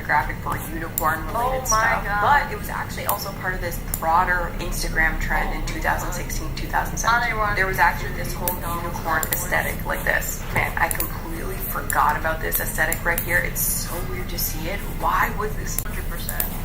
demographic for unicorn-related stuff. But it was actually also part of this broader Instagram trend in 2016, 2017. There was actually this whole unicorn aesthetic like this. Man, I completely forgot about this aesthetic right here. It's so weird to see it. Why was this 100%?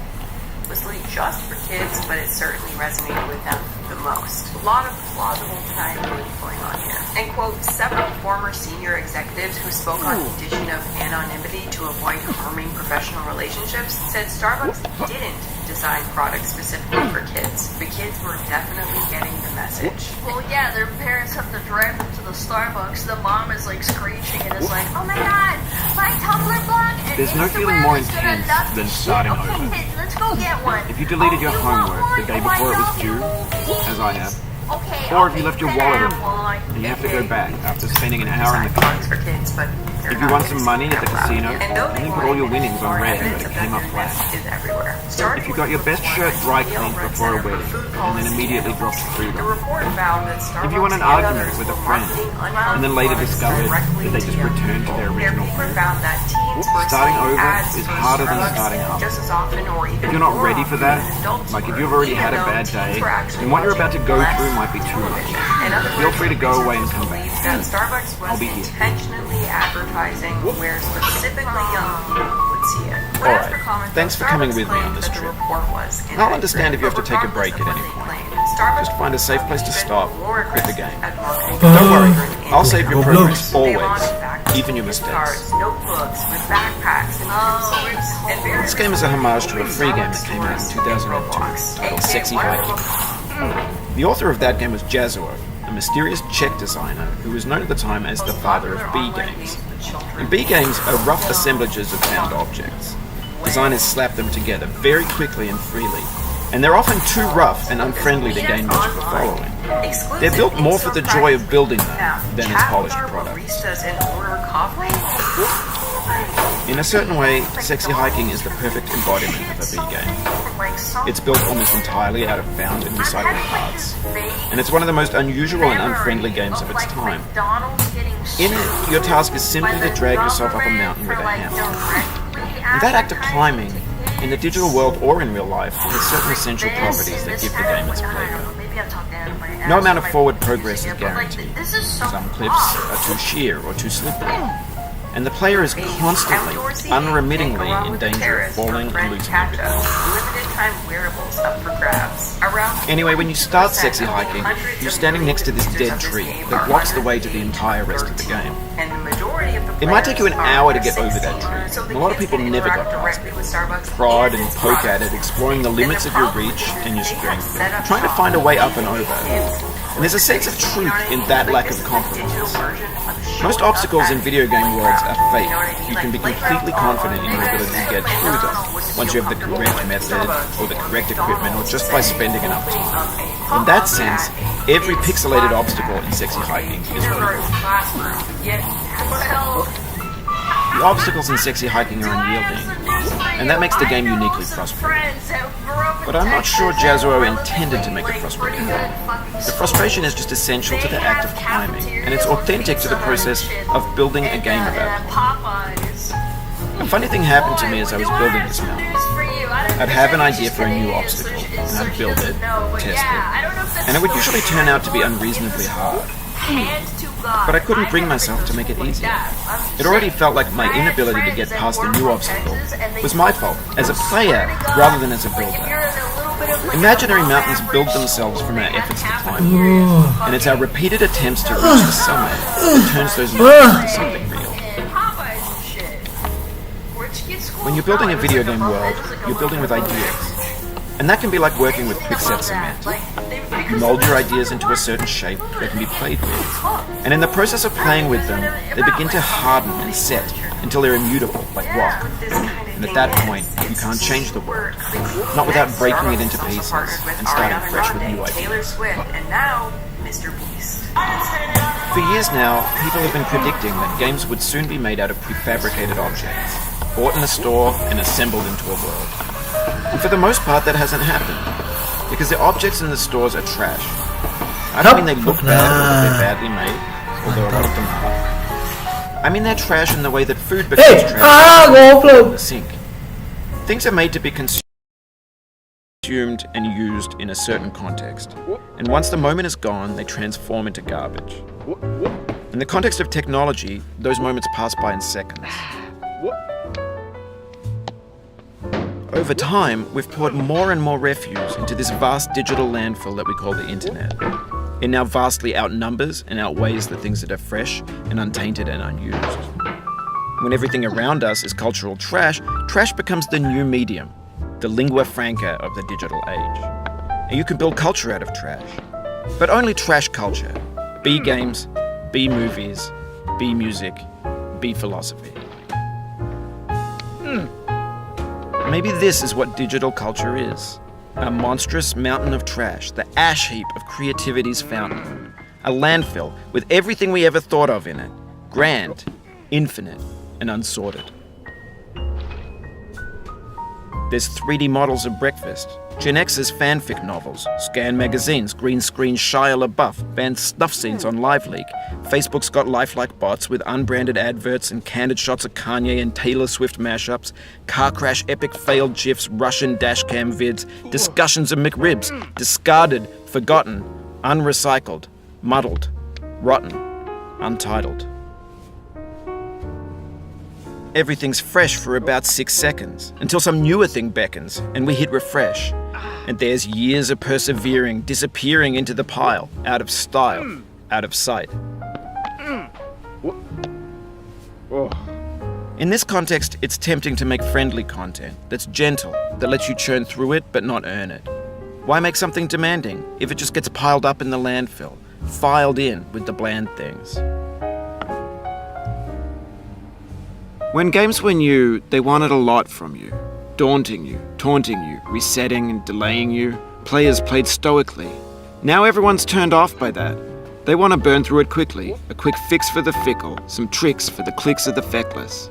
Was really just for kids, but it certainly resonated with them the most. A lot of plausible triangulation going on here. And quote, several former senior executives who spoke on the condition of anonymity to avoid harming professional relationships said Starbucks didn't design products specifically for kids. The kids were definitely getting the message. Well, yeah, their parents have to drive them to the Starbucks. The mom is like screeching and is like, oh my god, my Tumblr blog and There's no feeling more intense than starting over. Let's go get one. If you deleted your homework the day before it was due, as I have, or if you left your wallet at home and you have to go back after spending an hour in the car. For kids, but If you won some money at the casino, and you put all your winnings on red, but it came up flat. If you got your best shirt dry cleaned before a wedding, and then immediately dropped through them. If you won an argument with a friend, and then later discovered that they just returned to their original friend. Starting over is harder than starting up. If you're not ready for that, like if you've already had a bad day, then what you're about to go through might be too much. Feel free to go away and come back. I'll be here. Intentionally advertising where specifically young people would see it. Alright, thanks for coming with me on this trip. I'll understand if you have to take a break at any point. Just find a safe place to stop with the game. Don't worry, I'll save your progress always, even your mistakes. This game is a homage to a free game that came out in 2002 titled Sexy Hiking. The author of that game was Jazzuo, a mysterious Czech designer who was known at the time as the father of B games. And B games are rough assemblages of found objects. Designers slap them together very quickly and freely, and they're often too rough and unfriendly to gain much of a following. They're built more for the joy of building them than as polished products. In a certain way, Sexy Hiking is the perfect embodiment of a B game. It's built almost entirely out of found and recycled parts, and it's one of the most unusual and unfriendly games of its time. In it, your task is simply to drag yourself up a mountain with a hammer. And that act of climbing, in the digital world or in real life, has certain essential properties that give the game its flavor. No amount of forward progress is guaranteed. Some cliffs are too sheer or too slippery, and the player is constantly, unremittingly in danger of falling and losing everything. Anyway, when you start Sexy Hiking, you're standing next to this dead tree that blocks the way to the entire rest of the game. It might take you an hour to get over that tree, and a lot of people never got past it. Prod and poke at it, exploring the limits of your reach and your strength, trying to find a way up and over. And there's a sense of truth in that lack of compromise. Most obstacles in video game worlds are fake. You can be completely confident in your ability to get through them once you have the correct method, or the correct equipment, or just by spending enough time. In that sense, every pixelated obstacle in Sexy Hiking is real. The obstacles in Sexy Hiking are unyielding, and that makes the game uniquely frustrating. But I'm not sure Jazzuo intended to make it frustrating. The frustration is just essential to the act of climbing, and it's authentic to the process of building a game about climbing. A funny thing happened to me as I was building this mountain. I'd have an idea for a new obstacle, and I'd build it, test it, and it would usually turn out to be unreasonably hard. But I couldn't bring myself to make it easier. It already felt like my inability to get past the new obstacle was my fault, as a player rather than as a builder. Imaginary mountains build themselves from our efforts to climb, and it's our repeated attempts to reach the summit that turns those mountains into something real. When you're building a video game world, you're building with ideas. And that can be like working with quickset cement. You mold your ideas into a certain shape that can be played with. And in the process of playing with them, they begin to harden and set until they're immutable, like rock. And at that point, you can't change the world. Not without breaking it into pieces and starting fresh with new ideas. For years now, people have been predicting that games would soon be made out of prefabricated objects, bought in a store and assembled into a world. And for the most part, that hasn't happened, because the objects in the stores are trash. I don't mean they look bad or that they're badly made, although a lot of them are. I mean they're trash in the way that food becomes trash in the sink. Things are made to be consumed and used in a certain context. And once the moment is gone, they transform into garbage. In the context of technology, those moments pass by in seconds. Over time, we've poured more and more refuse into this vast digital landfill that we call the internet. It now vastly outnumbers and outweighs the things that are fresh and untainted and unused. When everything around us is cultural trash, trash becomes the new medium, the lingua franca of the digital age. And you can build culture out of trash. But only trash culture. B games, B movies, B music, B philosophy. Maybe this is what digital culture is. A monstrous mountain of trash, the ash heap of creativity's fountain. A landfill with everything we ever thought of in it. Grand, infinite, and unsorted. There's 3D models of breakfast, Gen X's fanfic novels, scan magazines, green screen Shia LaBeouf, banned snuff scenes on LiveLeak. Facebook's got lifelike bots with unbranded adverts and candid shots of Kanye and Taylor Swift mashups, car crash epic failed GIFs, Russian dashcam vids, discussions of McRibs, discarded, forgotten, unrecycled, muddled, rotten, untitled. Everything's fresh for about 6 seconds, until some newer thing beckons, and we hit refresh. And there's years of persevering, disappearing into the pile, out of style, out of sight. In this context, it's tempting to make friendly content that's gentle, that lets you churn through it but not earn it. Why make something demanding if it just gets piled up in the landfill, filed in with the bland things? When games were new, they wanted a lot from you. Daunting you, taunting you, resetting and delaying you. Players played stoically. Now everyone's turned off by that. They want to burn through it quickly, a quick fix for the fickle, some tricks for the clicks of the feckless.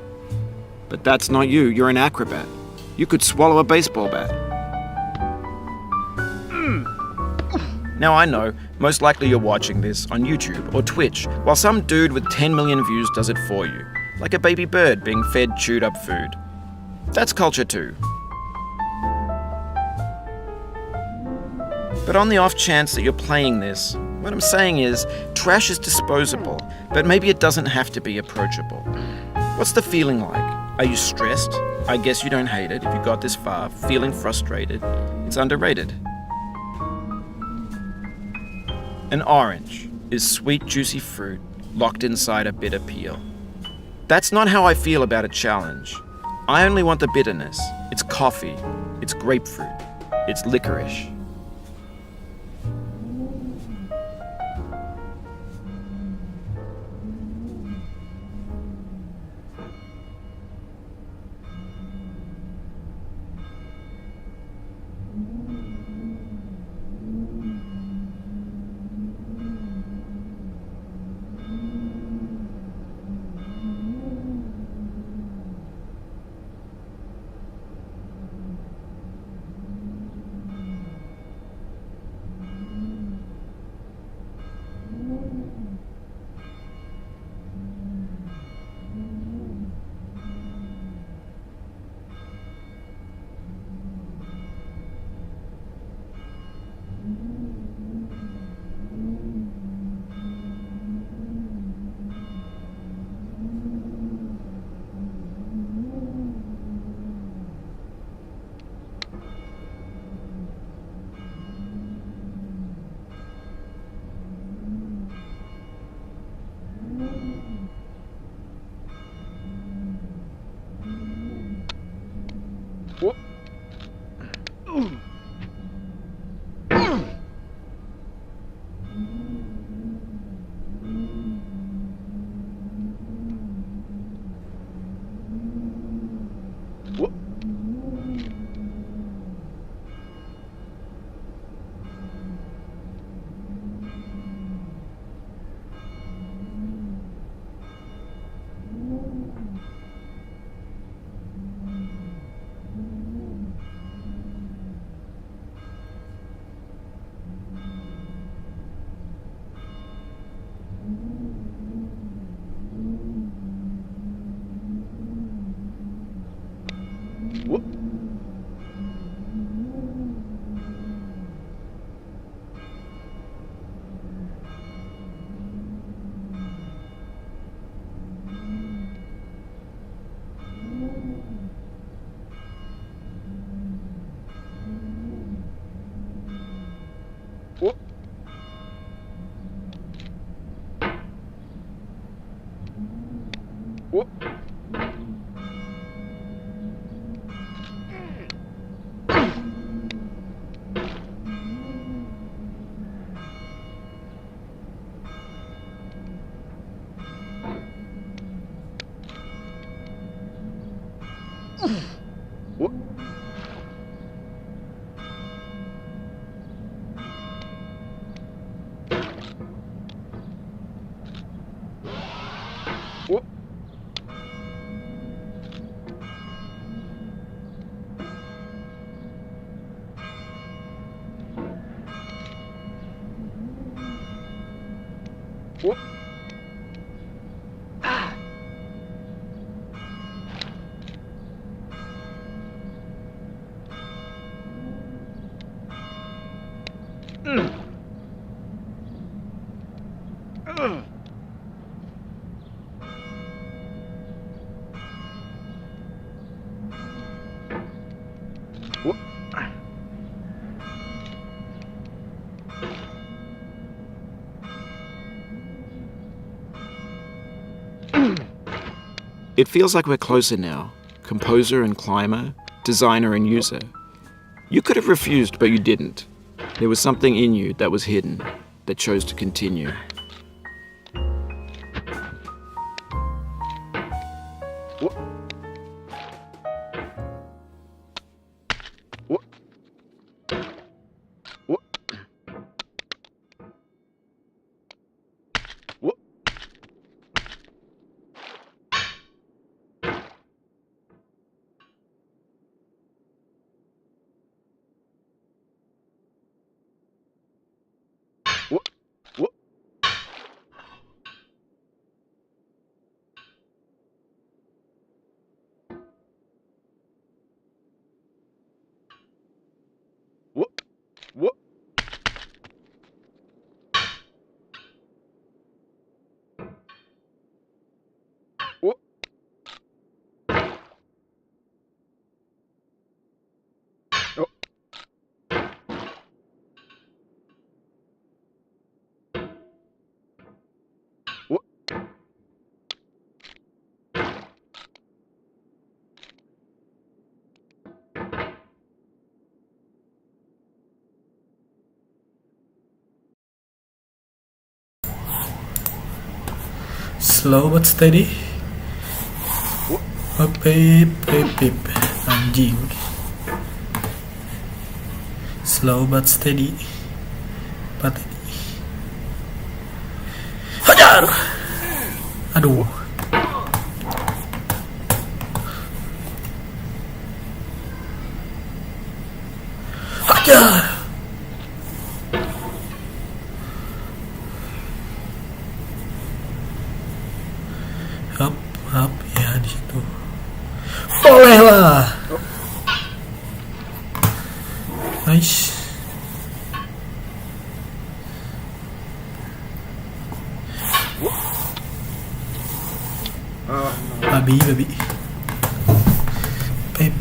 But that's not you, you're an acrobat. You could swallow a baseball bat. Now I know, most likely you're watching this on YouTube or Twitch, while some dude with 10 million views does it for you. Like a baby bird being fed chewed up food. That's culture too. But on the off chance that you're playing this, what I'm saying is, trash is disposable, but maybe it doesn't have to be approachable. What's the feeling like? Are you stressed? I guess you don't hate it if you got this far. Feeling frustrated? It's underrated. An orange is sweet, juicy fruit locked inside a bitter peel. That's not how I feel about a challenge. I only want the bitterness. It's coffee. It's grapefruit. It's licorice. It feels like we're closer now. Composer and climber, designer and user. You could have refused, but you didn't. There was something in you that was hidden, that chose to continue. Slow but steady. Pip. Anjing. Slow but steady. Hajar. Aduh. Hajar. Up ya di situ. Boleh lah. Nice. Babi. Pep.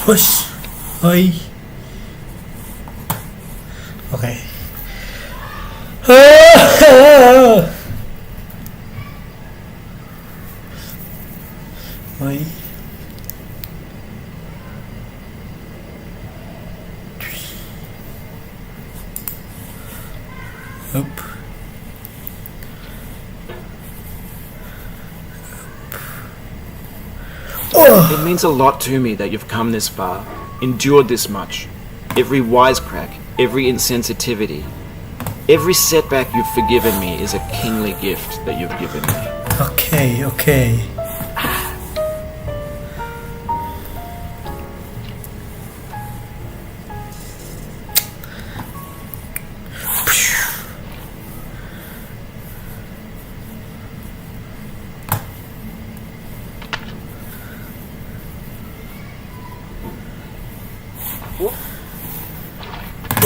Push. Oi. Okay. Oi. Up. It means a lot to me that you've come this far, endured this much. Every wisecrack, every insensitivity, every setback you've forgiven me is a kingly gift that you've given me. Okay.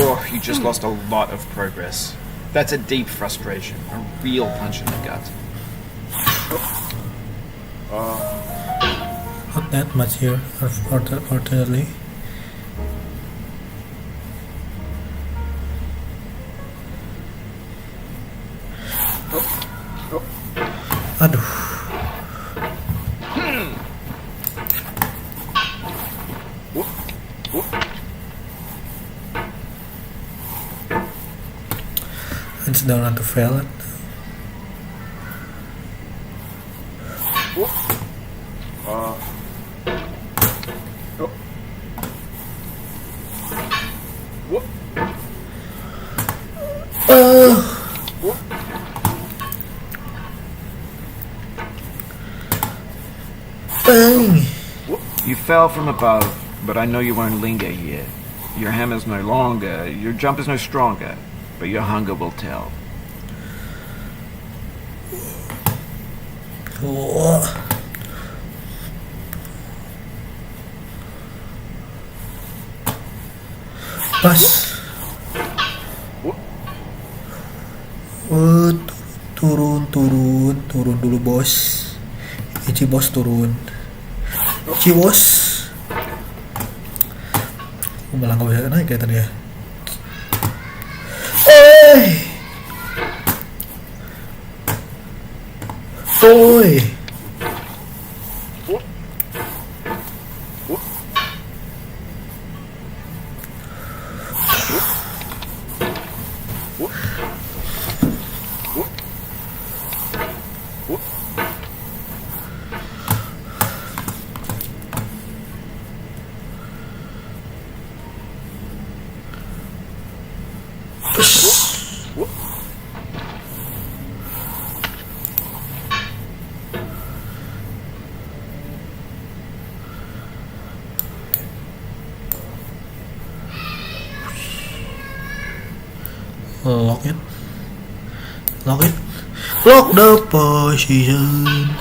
Oh, you just lost a lot of progress. That's a deep frustration, a real punch in the gut. Not that much here, fortunately. Aduh. I just don't want to fail it. Bang! You fell from above, but I know you won't linger here. Your hammer's no longer, your jump is no stronger, but your hunger will tell. Oh. Pas. Turun dulu bos. Ichi bos turun. Ichi bos. Malah nggak bisa naik ya tadi ya. Toy. Lock it. Lock it. Lock the position.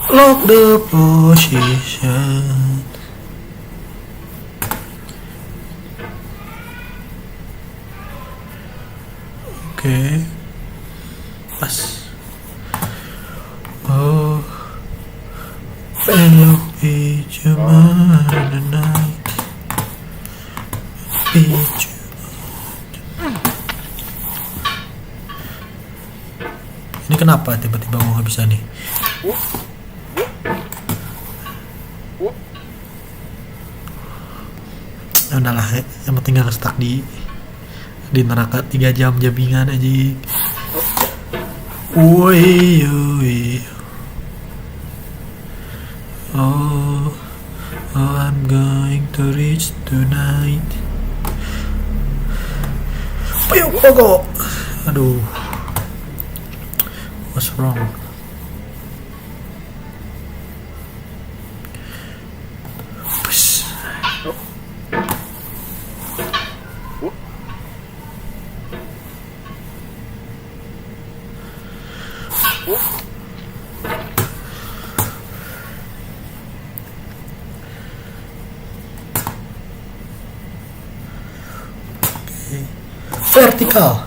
Lock the position. Okay. Pas. Oh. Belok pijaman the night. Ini kenapa tiba-tiba gua nggak bisa nih? Ya udahlah, yang penting gak stuck di neraka 3 jam jabingan aja. Woi, oh, I'm going to reach tonight. Ayo, pogo. Aduh, what's wrong? Vertical.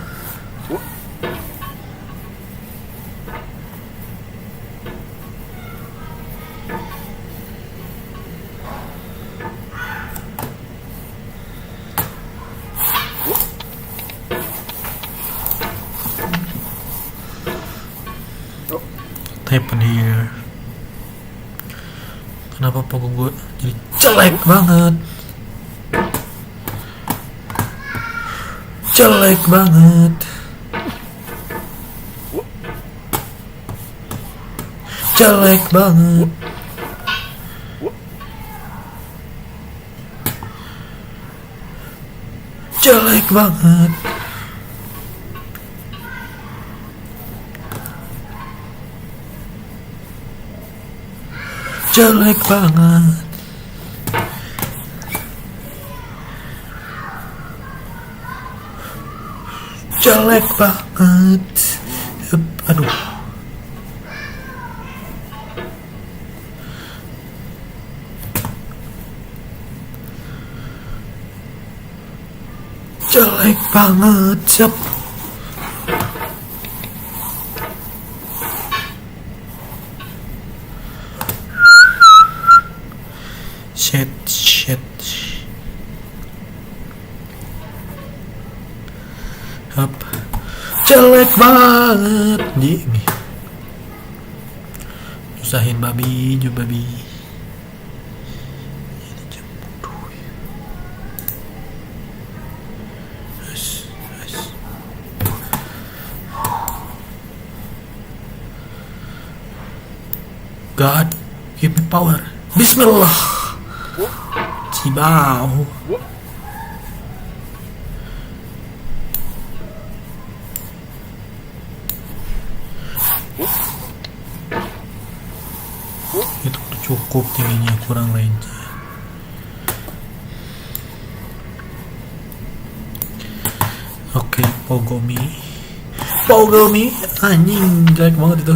What happened here? Kenapa pokok gue jadi jelek banget? Jelek banget. Jelek banget. Jelek banget. Jelek banget. Jelek banget. Aduh. banget. Siap. Shit. Up. Jelek banget Jimmy. Usahin babi. Ini jam bodoh ya. Yes. God, give me power. Bismillah. Cibau. Itu cukup tingginya, kurang range. Oke, Pogomi anjing, jelek banget itu.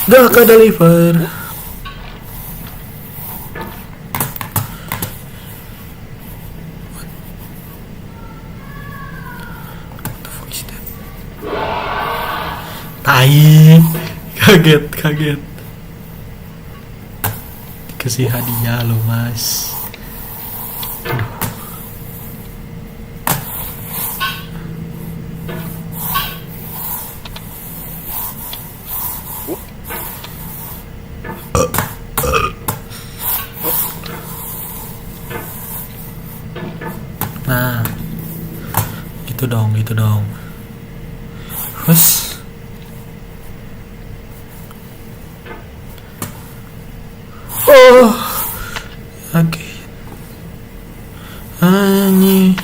Enggak ke deliver. Tai, kaget. Dikasih hadiah lo mas. Nah, gitu dong. Terus oke. Anjing.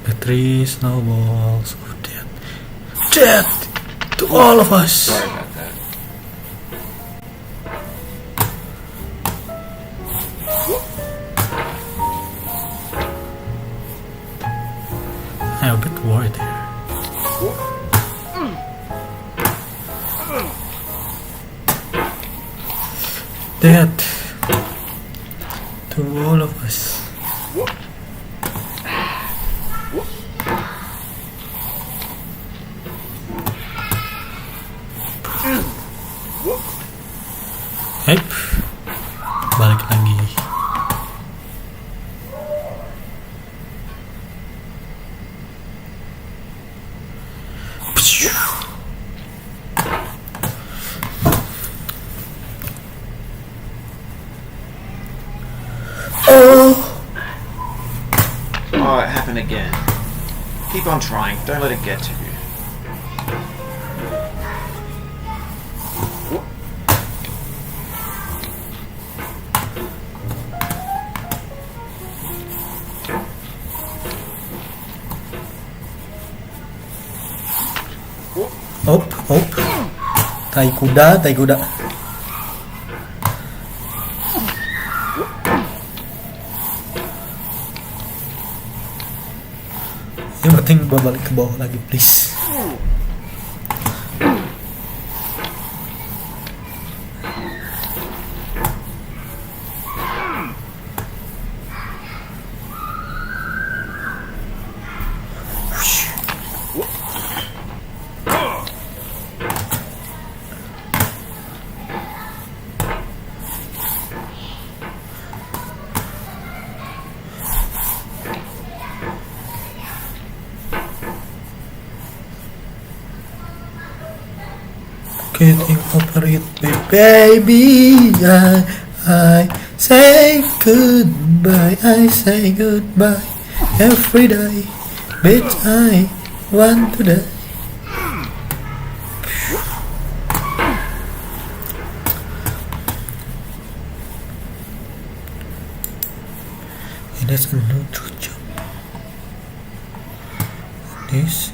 The 3 snowballs of death to all of us. Sorry about that. I'm a bit worried here. Death to all of us. Hep, balik lagi. Oh, it happened again. Keep on trying. Don't let it get to you. Op. Tai kuda. Yang penting gua balik ke bawah lagi, please. Getting over it, baby. I say goodbye. Every day, bitch, I want to die. That's a no true jump. This.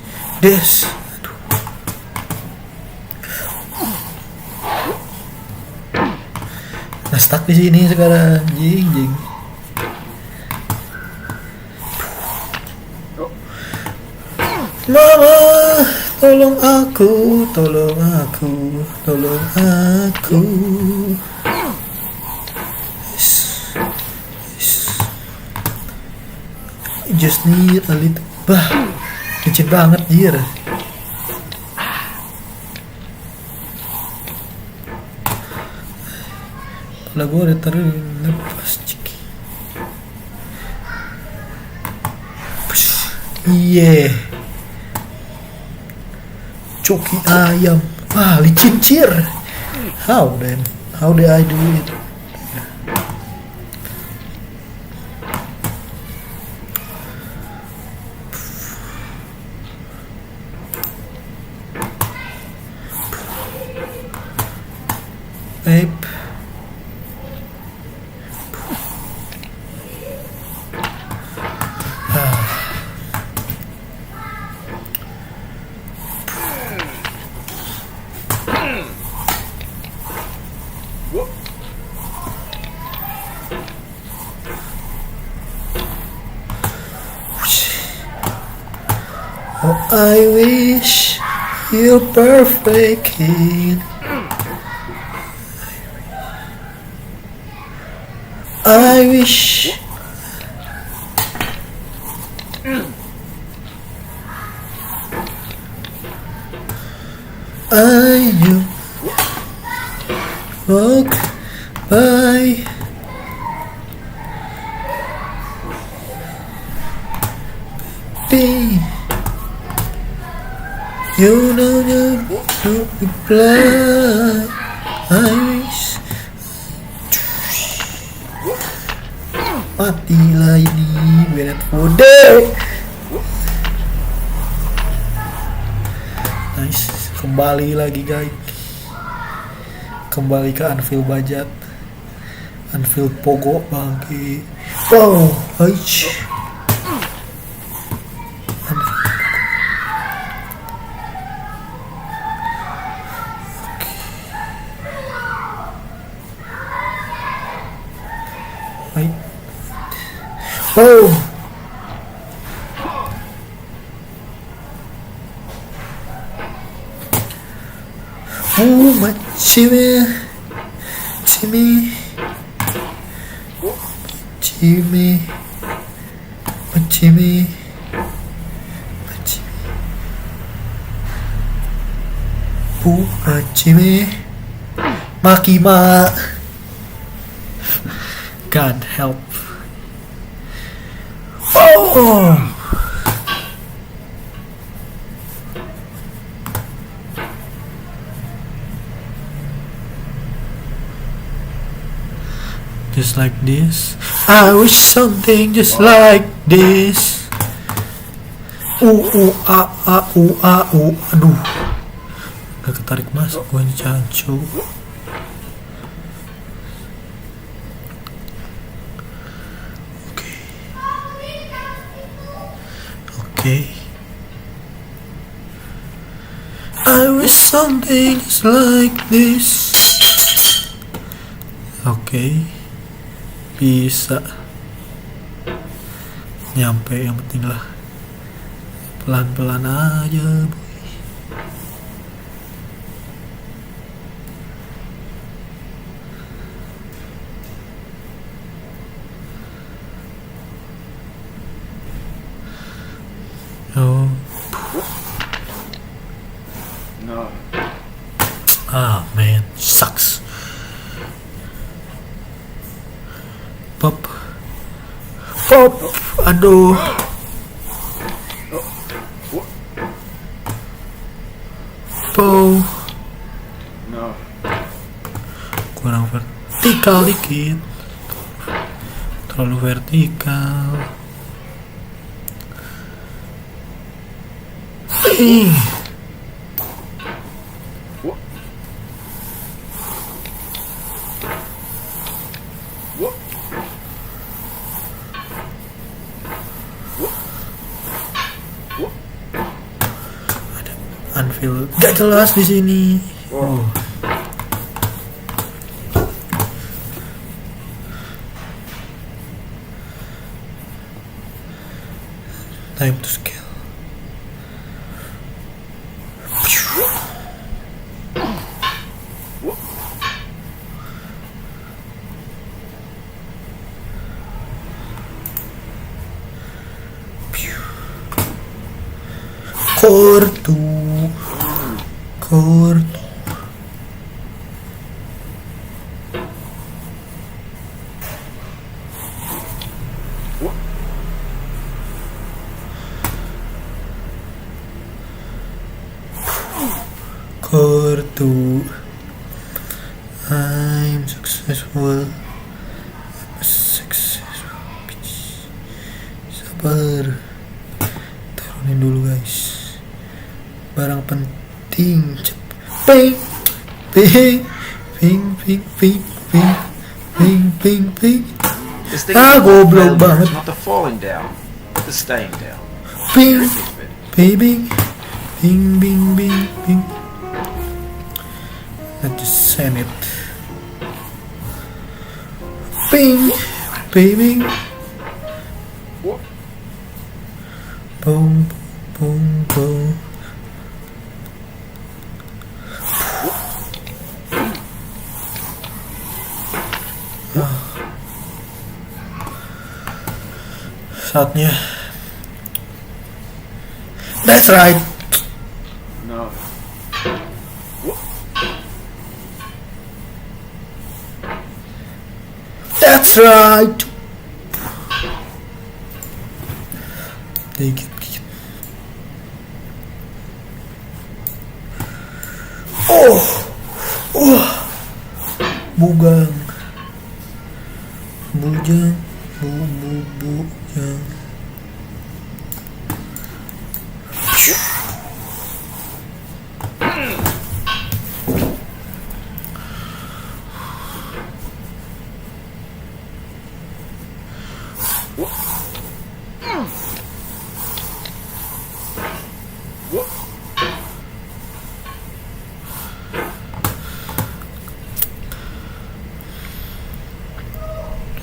Nah, stuck di sini sekarang, jing. Mama, tolong aku, tolong aku, tolong aku. I just need a little. Bah, licin banget jir. Kepala gue udah terlepas ciki. Iya. Coki ayam. Wah, licin cir. How did I do it? Babe. Oh, I wish you're perfect kid. I wish I knew walk by. Be you know you reply. I wish matilah ini berat mode. Nice, kembali lagi guys, kembali ke Anfield Bajat, Anfield Pogo bagi. Wow, aish. Oh, oh my Jimmy, Makima. God help. Oh. Just like this. I wish something just like this. Aduh. Udah ketarik masuk gue nih cancu. Okay. I wish something just like this. Okay. Bisa nyampe, yang penting lah pelan-pelan aja boy. Oh. No. Ah man, sucks. Pop. Aduh. Po. No. Kurang vertikal dikit. Terlalu vertikal. Anfield gak jelas di sini. Oh. Time to scale. Kortu. Kortu. I'm successful. Sabar. Turunin dulu guys. Barang penting. Ping. This thing Ah, is goblok failure. banget. It's not the falling down, the staying down. Ping. Bing. Bing. I just send it. Bing. Boom. Saatnya. That's right. No. That's right. Dikit. Bujang.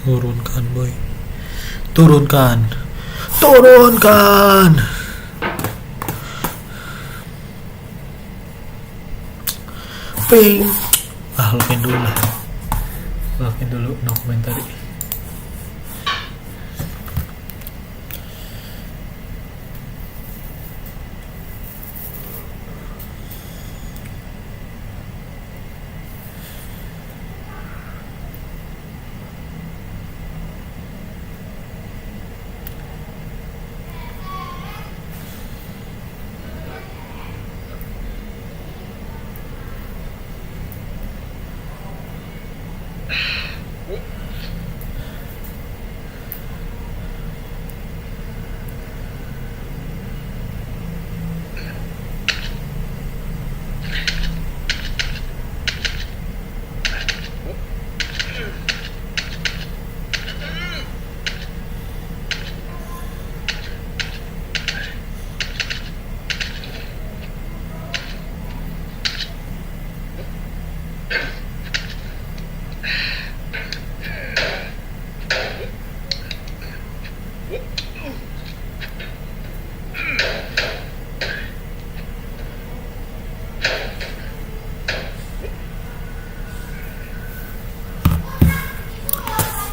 Turunkan boy. Turunkan. Ping. Lokin dulu no komentari.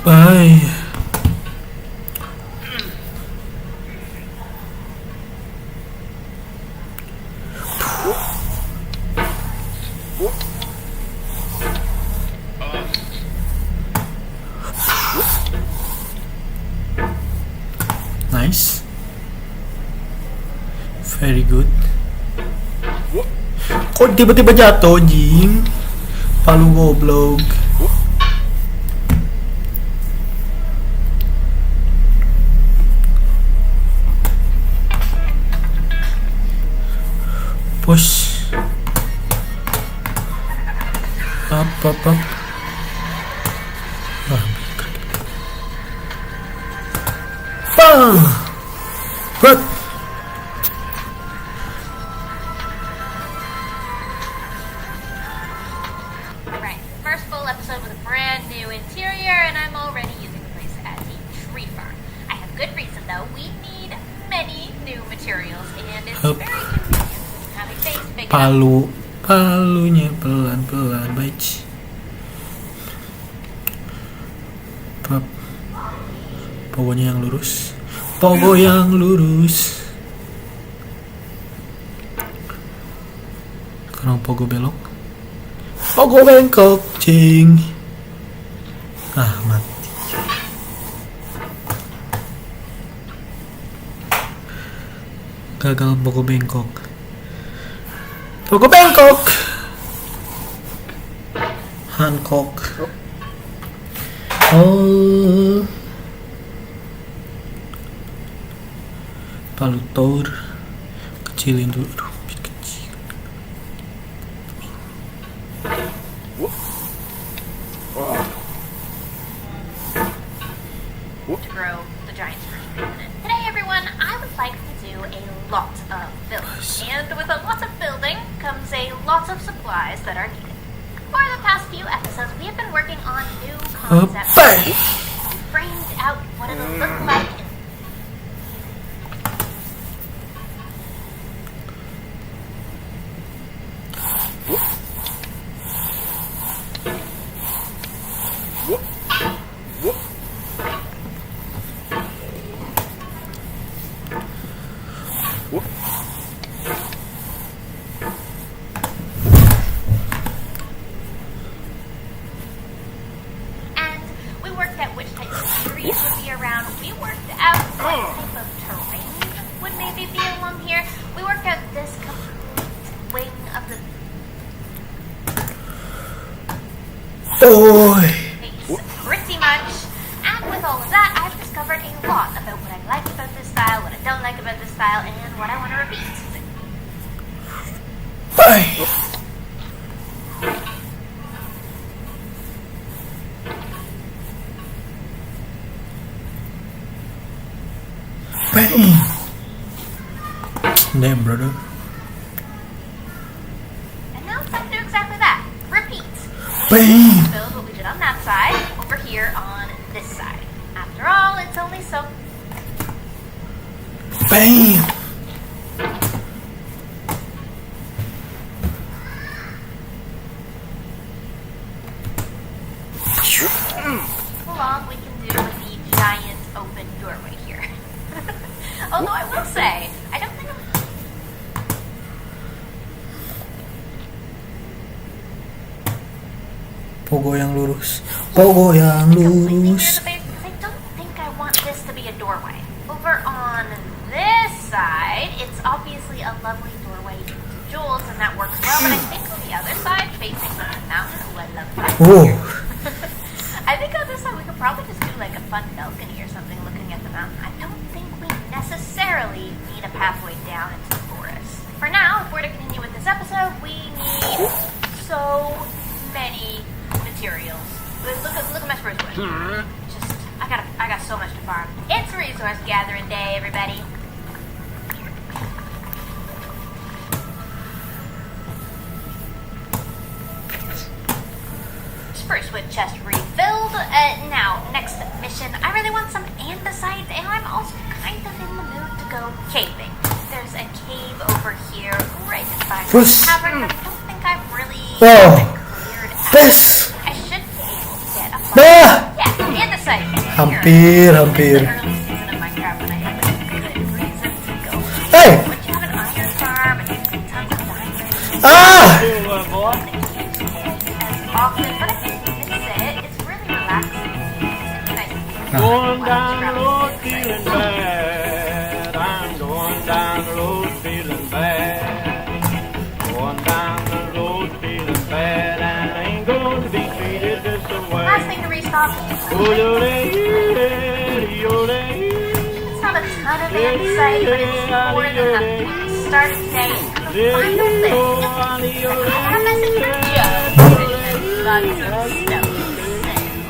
Bye. Nice. Very good. Kok tiba-tiba jatuh, Jing? Palu goblok. Push. Up. Bang. What? Right, first full episode with a brand new interior, and I'm already using the place as a tree farm. I have good reason though. We need many new materials, and it's Hup. very convenient having base big enough. Palunya pelan-pelan, baik. Pop. Pogonya yang lurus. Karena pogo belok. Pogo bengkok, cing. Ah, mati. Gagal pogo bengkok. Pogo bengkok. Hancock. Oh. Palutor. Kecilin dulu. Aduh, biar kecil. To grow the Giants first unit. Today, everyone, I would like to do a lot of building. And with a lot of building comes a lot of supplies that are needed. For the past few episodes, we have been working on new concepts. Bang! We framed out what it'll look like in and we worked out which types of trees would be around. We worked out what type of terrain would maybe be along here. We worked out this complete wing of the Boy! base pretty much. And with all of that, I've discovered a lot about what I like about this style, what I don't like about this style, and what I want to repeat. Bang! Bang! Damn, brother. And now it's time to do exactly that. Repeat. Bang! Build what we did on that side, over here on this side. After all, it's only so... Bam! long we can do with the giant open doorway here. Although I will say, I don't think I'm... Pogo yang lurus. Pogo yang completely near lurus. the base because I don't think I want this to be a doorway. Over on this side, it's obviously a lovely doorway into Jules, and that works well. But I think on the other side, facing the mountain, I love that. Oh, I think on this side we could probably just do like a fun balcony or something looking at the mountain. I don't think we necessarily need a pathway down into the forest. For now, if we're to continue with this episode, we need so many materials. Look at my spruce wood. Just I got so much to farm. It's resource gathering day, everybody. Spruce wood chest refilled. Now, next mission. I really want some andesite, and I'm also kind of in the mood to go caving. There's a cave over here, right inside the First. cavern, but I don't think I've really Oh. cleared out. best. I should be able to get a Ah! yeah, andesite. Hampir, hampir. This is the early season of Minecraft when I have a good reason to go. Hey! But you have an iron farm and you get tons of diamonds. Ah! As often, but I think you miss it. It's really relaxing. It's nice. Going down the road feeling bad. I'm going down the road feeling bad. Going down the road feeling bad. And I ain't going to be treated this way. Last thing to restock. It's not a ton of insight, but it's more than enough. Start today. And the final thing. I have a message for Joe. Got some stuff.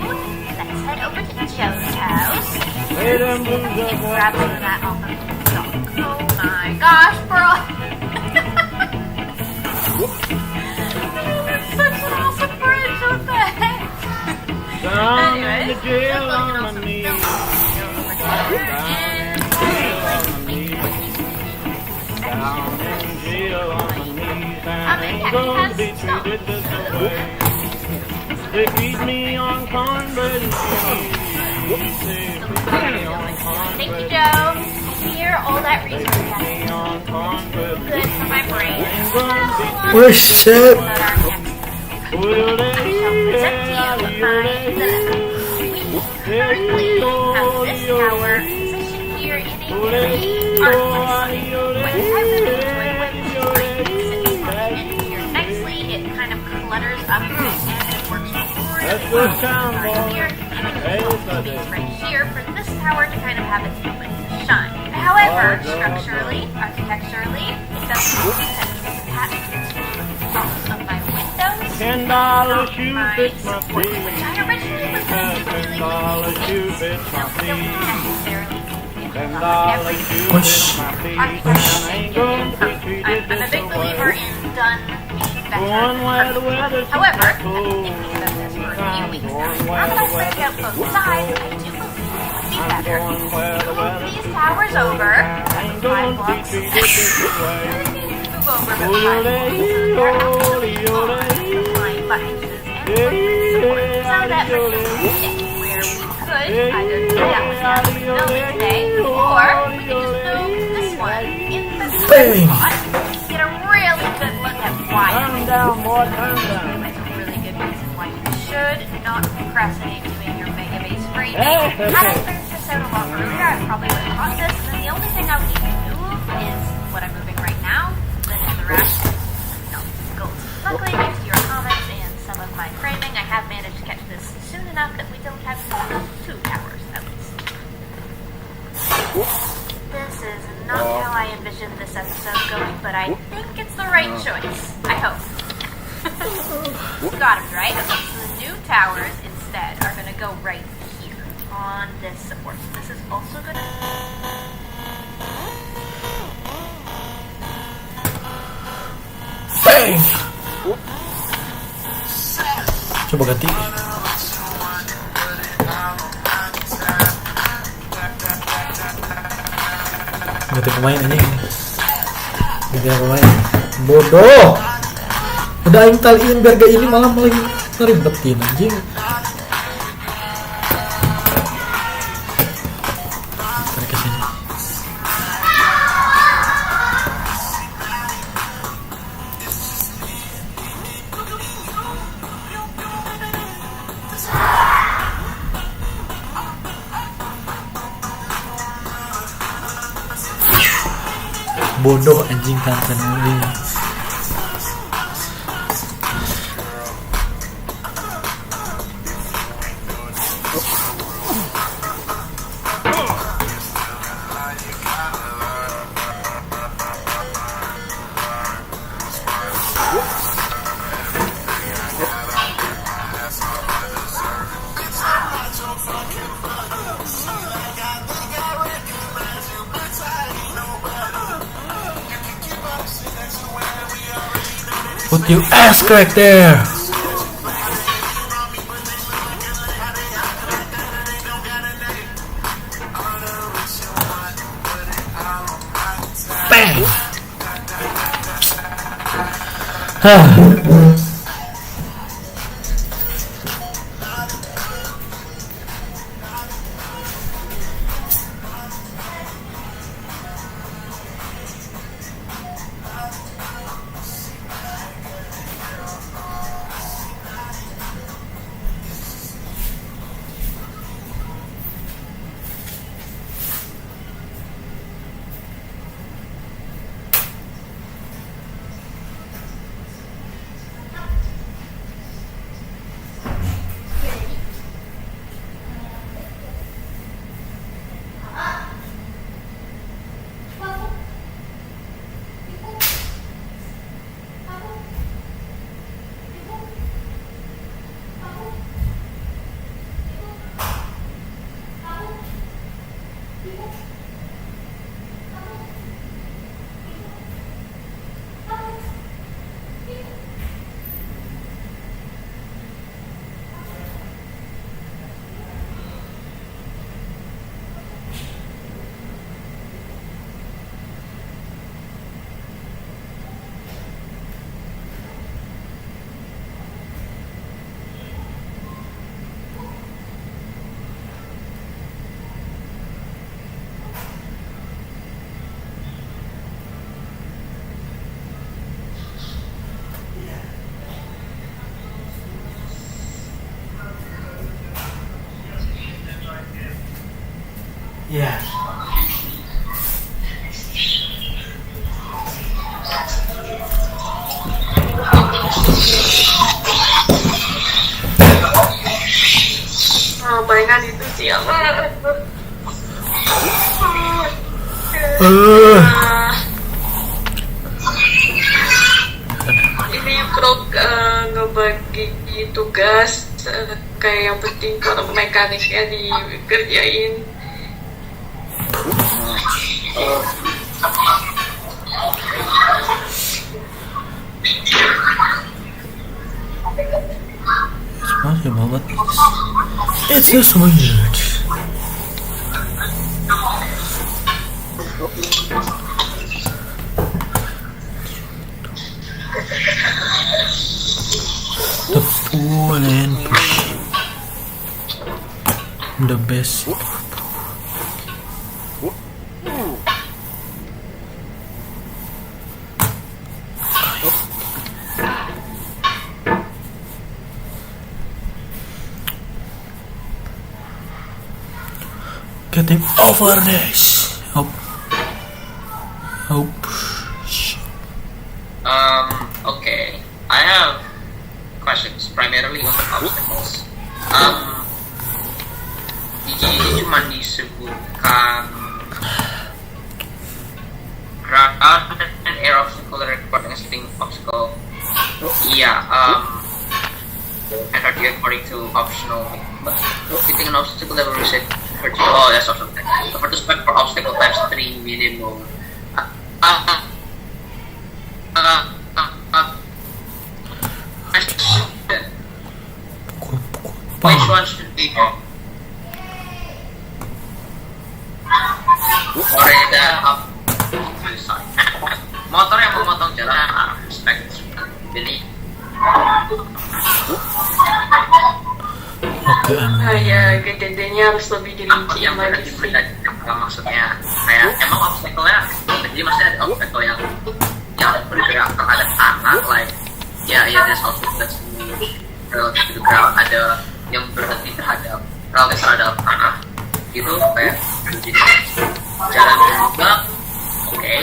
So, let's head over to Joe's house. And grab some of that off of the dock. Oh my gosh, bro. That's such an awesome bridge. What the heck? Down in Anyways, the jail just looking on on some me. films over there. And Down in jail on my knees. And I yeah, ain't he going to has be stuff. treated this way. They feed me on cornbread and cheese. They feed me on Thank you, cornbread. Joe. Here, all that research Me on cornbread. good for my brain. Ain't gonna be Oh shit. But our next I shall present to you my dilemma. We currently have this tower positioned here in a very artless way. I really enjoy the way this is sitting in here nicely. It kind of clutters up and it works really well right here. And it leaves space right here for this tower to kind of have its moment to shine. However, structurally, architecturally, it doesn't make sense to attach of my windows. $10 shoe fits my Which feet. I originally was going to really $10 shoe fits my don't feet. necessarily need $10 every shoe Push. fits my feet. architecture I ain't thing gonna is be perfect. treated I'm a this big believer way. in done being better Going where the than perfect. weather's However, I've cold. been thinking about this for a few weeks now. Going Now where that the I've laid out weather's both sides, I do believe it would be I'm better going where the to move weather's these towers over I ain't 5 gonna be blocks. treated this way. Move over about 5 blocks. They're absolutely fine. My buttresses and support. So that brings us to a where we could either do that one down to the building today, or we could just move this one in the Bang. spot, get a really good look at why Turn down, boy, turn down. that's a really good reason why you should not procrastinate doing your Mega Base framing. Hey. Had I figured this out a lot earlier, I probably would have caught this, and then the only thing I would need to move is what I'm moving right now, then the rest, no, gold. Luckily, thanks to your comments and some of my framing, I have managed to catch this soon enough that we don't have to move 2 towers, at least. This is not how I envisioned this episode going, but I think it's the right choice. I hope. Got it, right? Okay, so the new towers instead are going to go right here on this support. So this is also going to... Bang. Coba ganti. Ganti pemain anjing. Ganti pemain. Bodoh. Udah aing taliin biar gak ini malah lagi ngeribetin anjing. Tarik ke sini. Bodoh anjing tangan ini. Put your ass crack there. Bang. ngebagi tugas kayak yang penting kalau mekaniknya dikerjain. Possible, but it's just weird. The pull and push, the basic. Getting over this. Hope. Okay. I have questions primarily untuk obstacles. Ini cuma disebutkan ground and air obstacle required existing obstacle. Yeah. And are according to optional, but hitting an obstacle level reset. Oh, that's optional. For the spec for obstacle times 3 minimum. Which one should be? Motor yang memotong jalan spek jadi. Ya, gedenya harus lebih dirinci yang lagi sih. Maksudnya kayak emang obstacle-nya jadi masih ada obstacle yang bergerak terhadap tanah, like there's obstacle that's relative to the ground, ada yang berhenti terhadap tanah gitu, kayak jadi jalan berlubang, oke,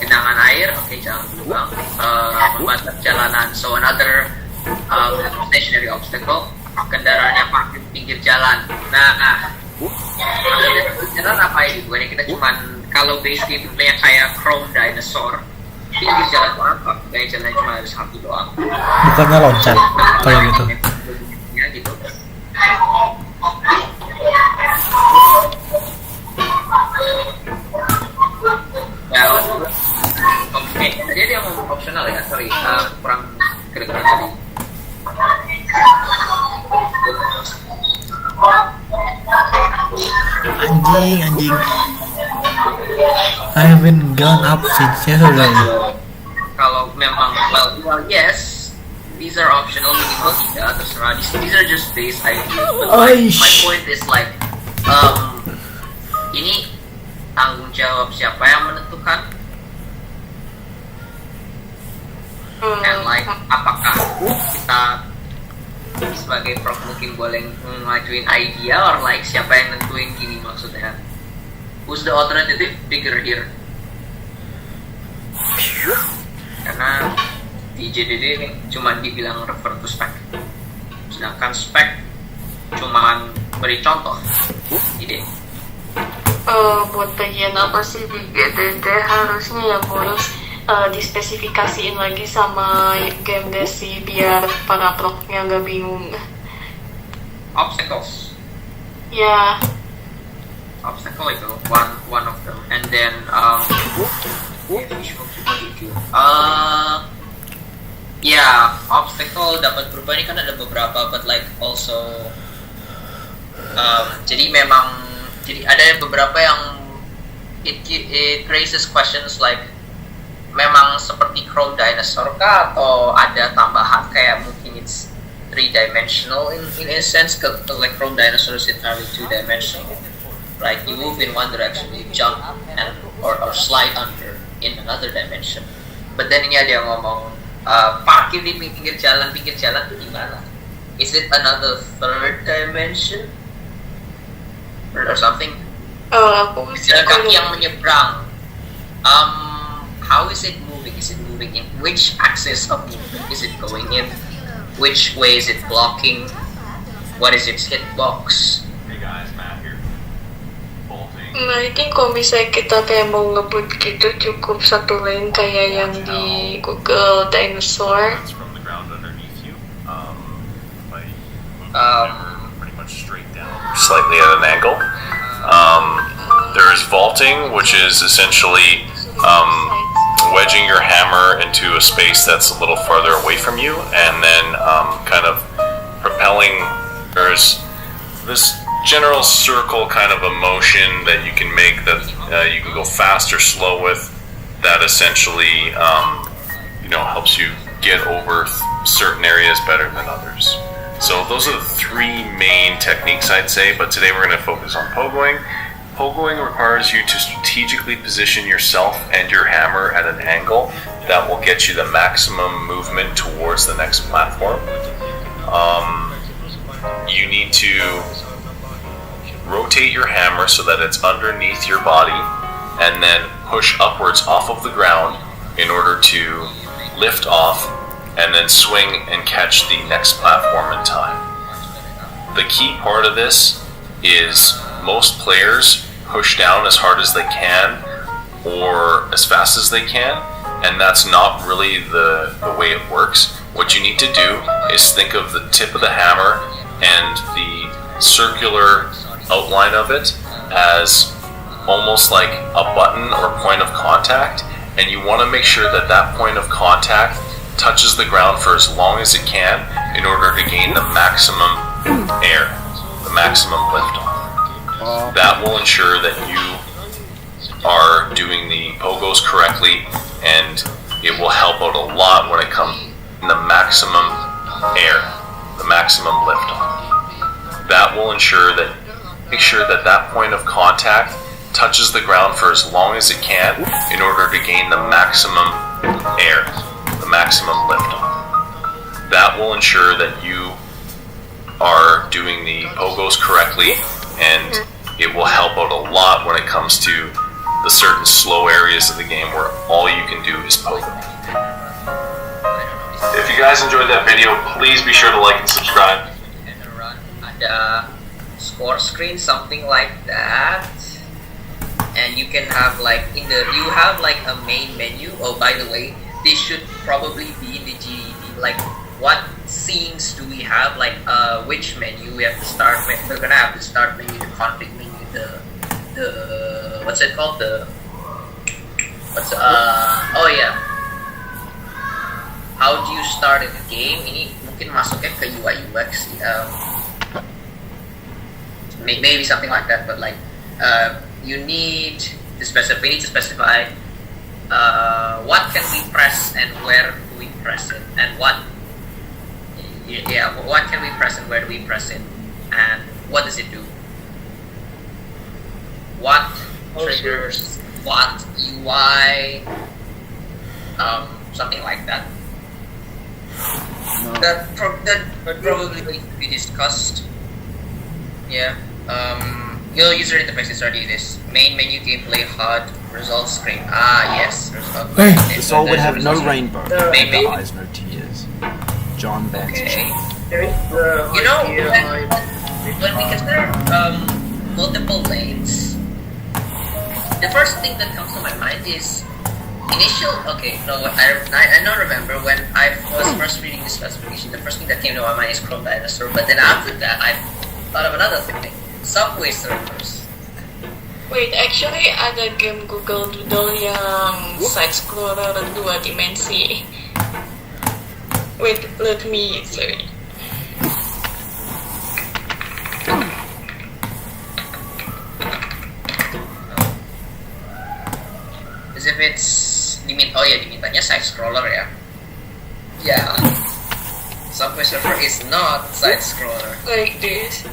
genangan air, oke, jalan berlubang, pembatas jalanan, so another stationary obstacle, kendaraannya parkir pinggir jalan. Nah, jalan apa ini? Bukannya kita cuman kalau base gameplaynya kayak Chrome Dinosaur, pinggir jalan itu apa? Kayak jalannya cuma ada satu doang. Bukannya loncat kalau gitu. Ya gitu. Well, oke. Tadi ada yang ngomong optional ya, sorry, kurang kedengeran tadi. Anjing. I haven't gone up since yesterday. Kalau memang well, yes, these are optional, minimal tidak, terserah. These are just base ideas. But my point is like, ini tanggung jawab siapa yang menentukan? And like, apakah kita sebagai prof mungkin boleh ngajuin idea, or like siapa yang nentuin gini maksudnya? Who's the alternative figure here? Karena di JDD cuma dibilang refer to spec, sedangkan spec cuma beri contoh ide. Buat bagian apa sih di GDD harusnya yang harus dispesifikasiin lagi sama game desk sih biar para proknya gak bingung. Obstacles. Ya. Obstacle itu one of them, and then obstacle dapat berubah ini kan ada beberapa, but like also jadi ada beberapa yang it raises questions like, memang seperti Chrome Dinosaur kah, atau ada tambahan kayak mungkin it's 3-dimensional in a sense, like Chrome Dinosaur is entirely 2-dimensional, like you move in one direction, you jump and or slide under in another dimension. But then ini ada yang ngomong parkir di pinggir jalan itu gimana? Is it another 3rd dimension or something? Jalan kaki yang menyeberang, how is it moving? Is it moving in which axis of movement is it going in? Which way is it blocking? What is its hitbox? Hey guys, Matt here. Bolting. Nah, I think kalau misalnya kita kayak mau ngebut gitu cukup satu lane kayak yang di Google Dinosaur. From the ground underneath you. pretty much straight down, slightly at an angle. There is vaulting, which is essentially wedging your hammer into a space that's a little farther away from you, and then kind of propelling. There's this general circle kind of a motion that you can make that you can go fast or slow with, that essentially helps you get over certain areas better than others. So those are the three main techniques, I'd say, but today we're going to focus on pogoing. Pogoing requires you to strategically position yourself and your hammer at an angle that will get you the maximum movement towards the next platform. You need to rotate your hammer so that it's underneath your body, and then push upwards off of the ground in order to lift off and then swing and catch the next platform in time. The key part of this is most players push down as hard as they can or as fast as they can, and that's not really the way it works. What you need to do is think of the tip of the hammer and the circular outline of it as almost like a button or point of contact, and you want to make sure that that point of contact touches the ground for as long as it can in order to gain the maximum air, the maximum liftoff. That will ensure that you are doing the pogos correctly, and it will help out a lot when it comes to the maximum air, the maximum liftoff. That will make sure that that point of contact touches the ground for as long as it can in order to gain the maximum air, the maximum liftoff. That will ensure that you are doing the pogos correctly, and it will help out a lot when it comes to the certain slow areas of the game where all you can do is pogo. If you guys enjoyed that video, please be sure to like and subscribe. Ada score screen, something like that, and you can have like you have like a main menu. Oh, by the way, this should probably be in the GDD. Like, what scenes do we have? Like, which menu we have to start with? We're gonna have to start menu, the config menu, the what's it called? How do you start a game? Ini mungkin masuknya ke UI UX. Maybe something like that, but like you need to specify what can we press and where do we press it, and what can we press and where do we press it, and what does it do, what triggers, what UI, something like that. That probably needs to be discussed. Yeah. Your user interface is already this. Main menu, gameplay, HUD, results screen. Yes. The soul would have no rainbow, and the eyes no tears. John Vance. Okay. You know, when we consider multiple lanes, the first thing that comes to my mind is I don't remember when I was first reading the specification. The first thing that came to my mind is Chrome Dinosaur, but then after that I thought of another thing, Subway Surfers. Wait, actually ada game Google Doodle yang side scroller 2 dimensi. Wait, let me sorry. As if it's dimintanya side scroller ya. Yeah. Subway Surfer is not side scroller. Like this.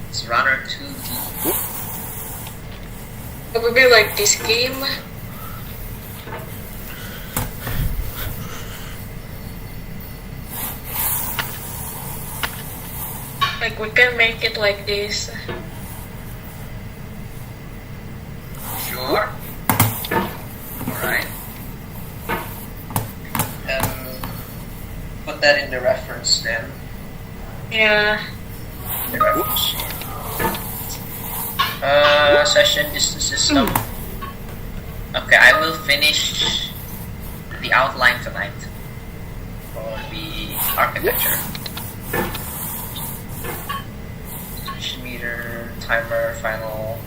It's Runner 2D. Probably like this game. Like we can make it like this. Sure. Alright. Put that in the reference then. Yeah. The reference. Session distance system. Okay, I will finish the outline tonight. would be architecture. Switch meter, timer, final,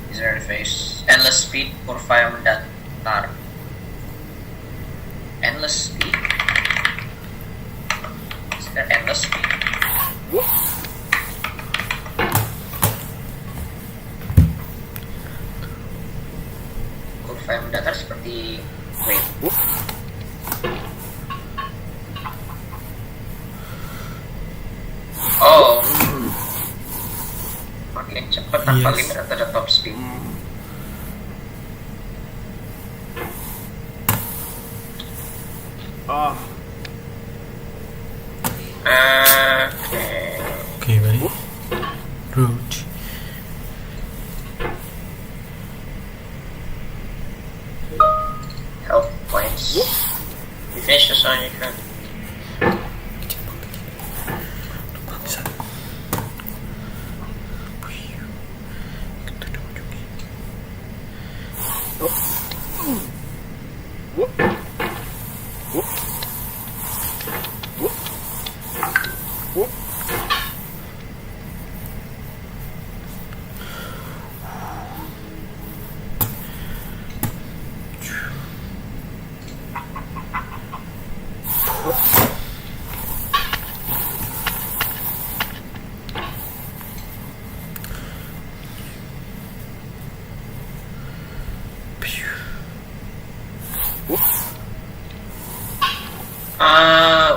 user interface, endless speed, kurva yang mendatar. Endless speed? Is there endless speed? Kurva yang mendatar seperti wait. Oh, makin cepat tanpa limit atau the top speed. Okay, ready? Root. Health points. You finish the song, you can.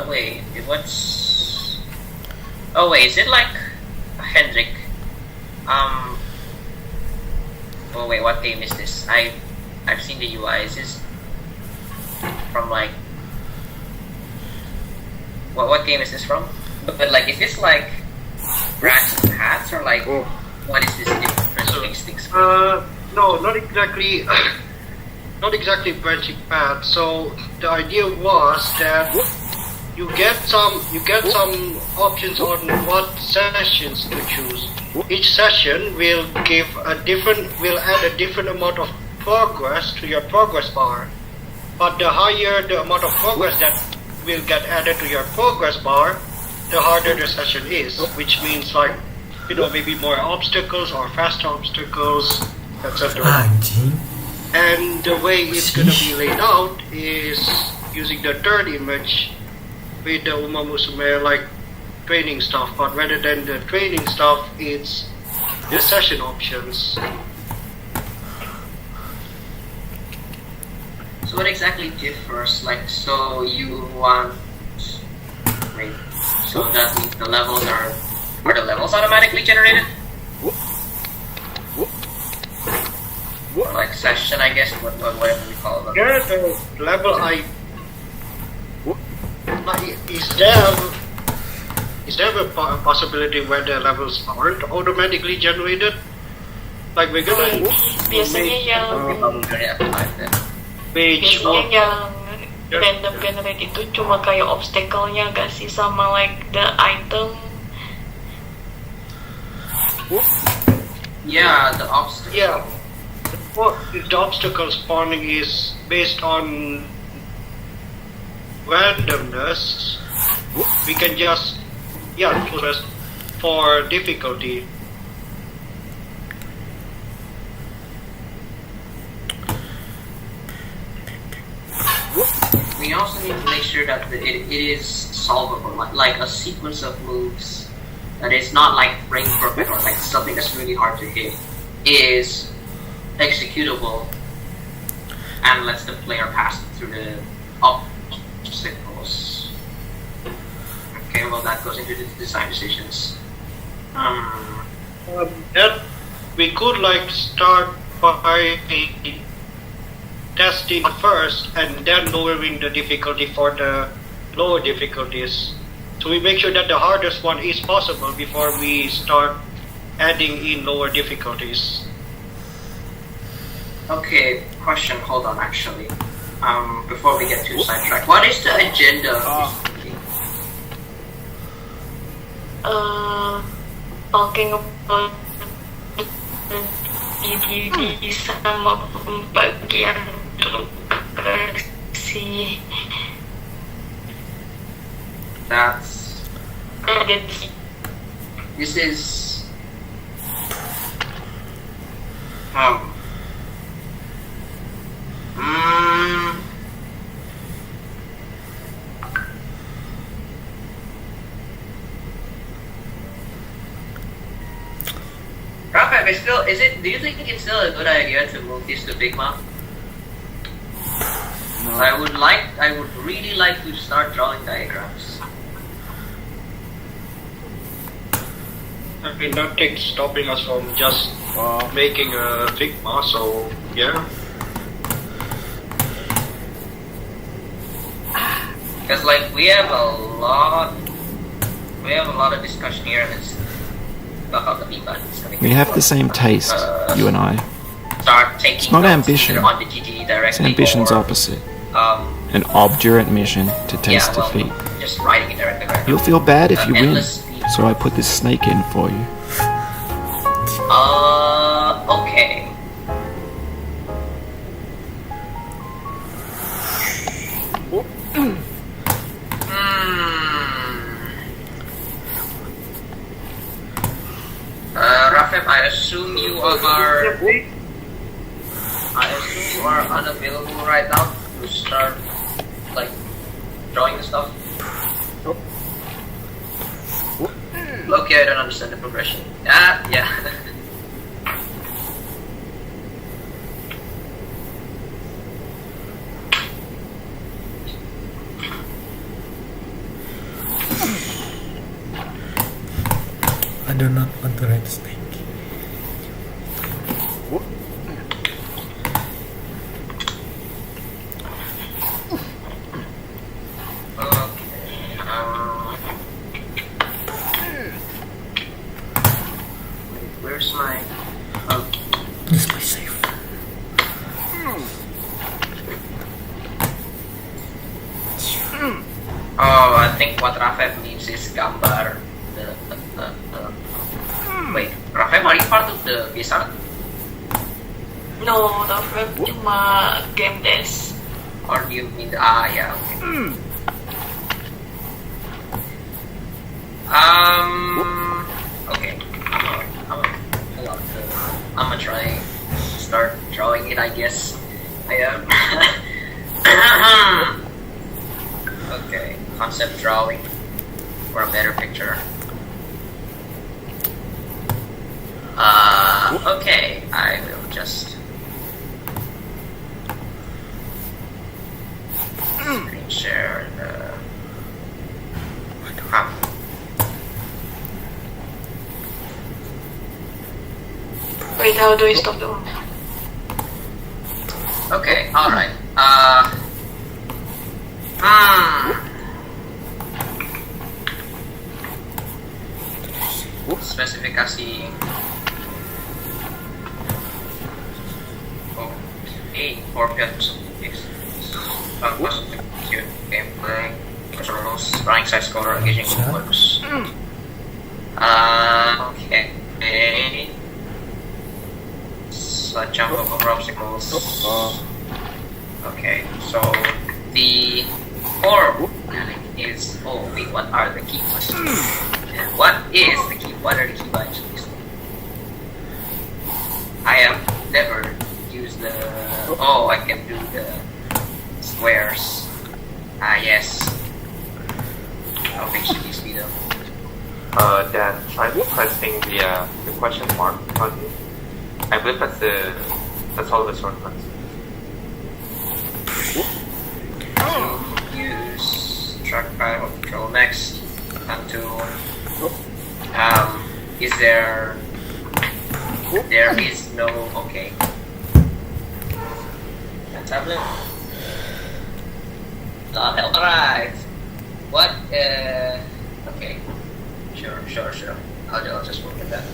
Wait, what's... Oh wait, is it like Hendrik? Oh wait, what game is this? I've seen the UI. Is this from like... What game is this from? But like, is this like branching paths or like, what is this different things? No, not exactly. Not exactly branching path. So the idea was that you get some options on what sessions to choose. Each session will add a different amount of progress to your progress bar. But the higher the amount of progress that will get added to your progress bar, the harder the session is. Which means like, maybe more obstacles or faster obstacles, etc. And the way it's gonna be laid out is using the third image with the Uma Musume like training stuff, but rather than the training stuff, it's the session options. So what exactly differs? Like, so you want... Wait, so that means the levels are the levels automatically generated? Or like session, I guess, whatever we call them. Yeah, the level is there a possibility where the levels aren't automatically generated? Like we're gonna biasanya yang random generate itu cuma kayak obstacle-nya gak sih, sama like the item. Yeah, the obstacle. Yeah. Well, the obstacle spawning is based on randomness. We can just just for difficulty. We also need to make sure that it is solvable, like a sequence of moves that is not like brain perfect or like something that's really hard to hit is executable and lets the player pass through the obstacles. Okay, well that goes into the design decisions. That we could like start by testing first and then lowering the difficulty for the lower difficulties. So we make sure that the hardest one is possible before we start adding in lower difficulties. Okay, question, hold on actually. Before we get too sidetracked, what is the agenda of this meeting? Talking about DVD sama pembagian tugas. That's. This is. Raphael, do you think it's still a good idea to move this to Figma? No. I would really like to start drawing diagrams. I mean, nothing's stopping us from just making a Figma, so yeah. Because like we have a lot of discussion here, and it's about the buttons. We have the same taste, you and I. Start taking It's not ambition. on the GG directly. It's ambition's or, opposite. An obdurate mission to taste defeat. Just writing it directly. Right You'll feel bad if you win, speed. so I put this snake in for you. Okay. Rafem, I assume you are unavailable right now to start like drawing the stuff. Okay, I don't understand the progression. Yeah. I do not want to write snake. Where's my... This is my safe. I think what Rafem needs is gambar. Wait, Rafem, are you part of the Blizzard? No, Rafem cuma game desk. Or do you mean yeah, okay. Okay. I'm gonna try start drawing it, I guess. I am. Okay, concept drawing for a better picture. Okay, I will just screen share the Wait, how do we stop the one? Okay, alright. Spesifikasi. Okay, for physics. Cute gameplay. Rules, running side scorer, engaging works. Okay. So jump over obstacles. Okay, so the core is wait, what are the key questions? What are the key buttons? I have never used the I can do the squares. Yes. How big should these be though? Dan, try pressing the question mark button. I believe that's all the shortcuts. Use trackpad or control next. And to is there is no okay. Tablet. Not help right. What okay. Sure. I'll just work with that.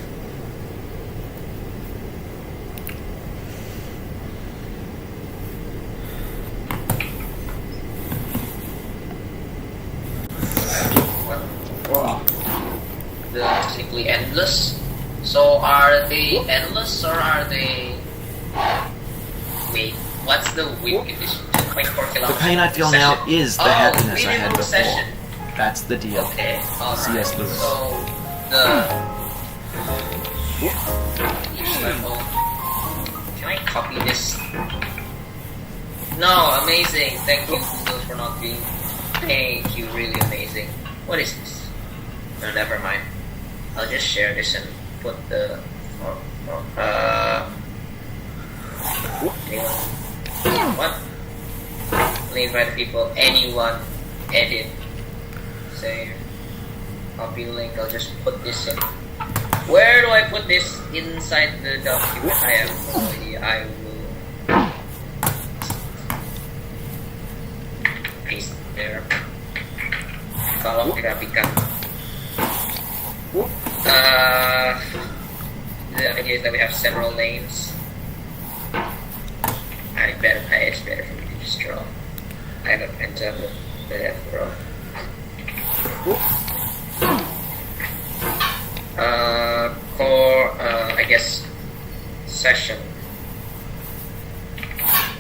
They're simply endless. So are they endless or are they? Wait, what's the win condition? 0.4 kilometers. The pain I feel now is the happiness I had before. That's the deal. Okay. All right. C.S. Lewis. So the level. Can I copy this? No, amazing. Thank you, Google, for not being. Thank you, really amazing. What is this? No, never mind. I'll just share this and put the. Anyone? What? Let me invite people. Anyone? Edit. Save. Copy link. I'll just put this in. Where do I put this inside the document? I have no idea. I will paste there. Kalau dirapikan. The idea is that we have several lanes. It's better for me to just draw. I have a pen tablet that I have to draw. Core, I guess, session.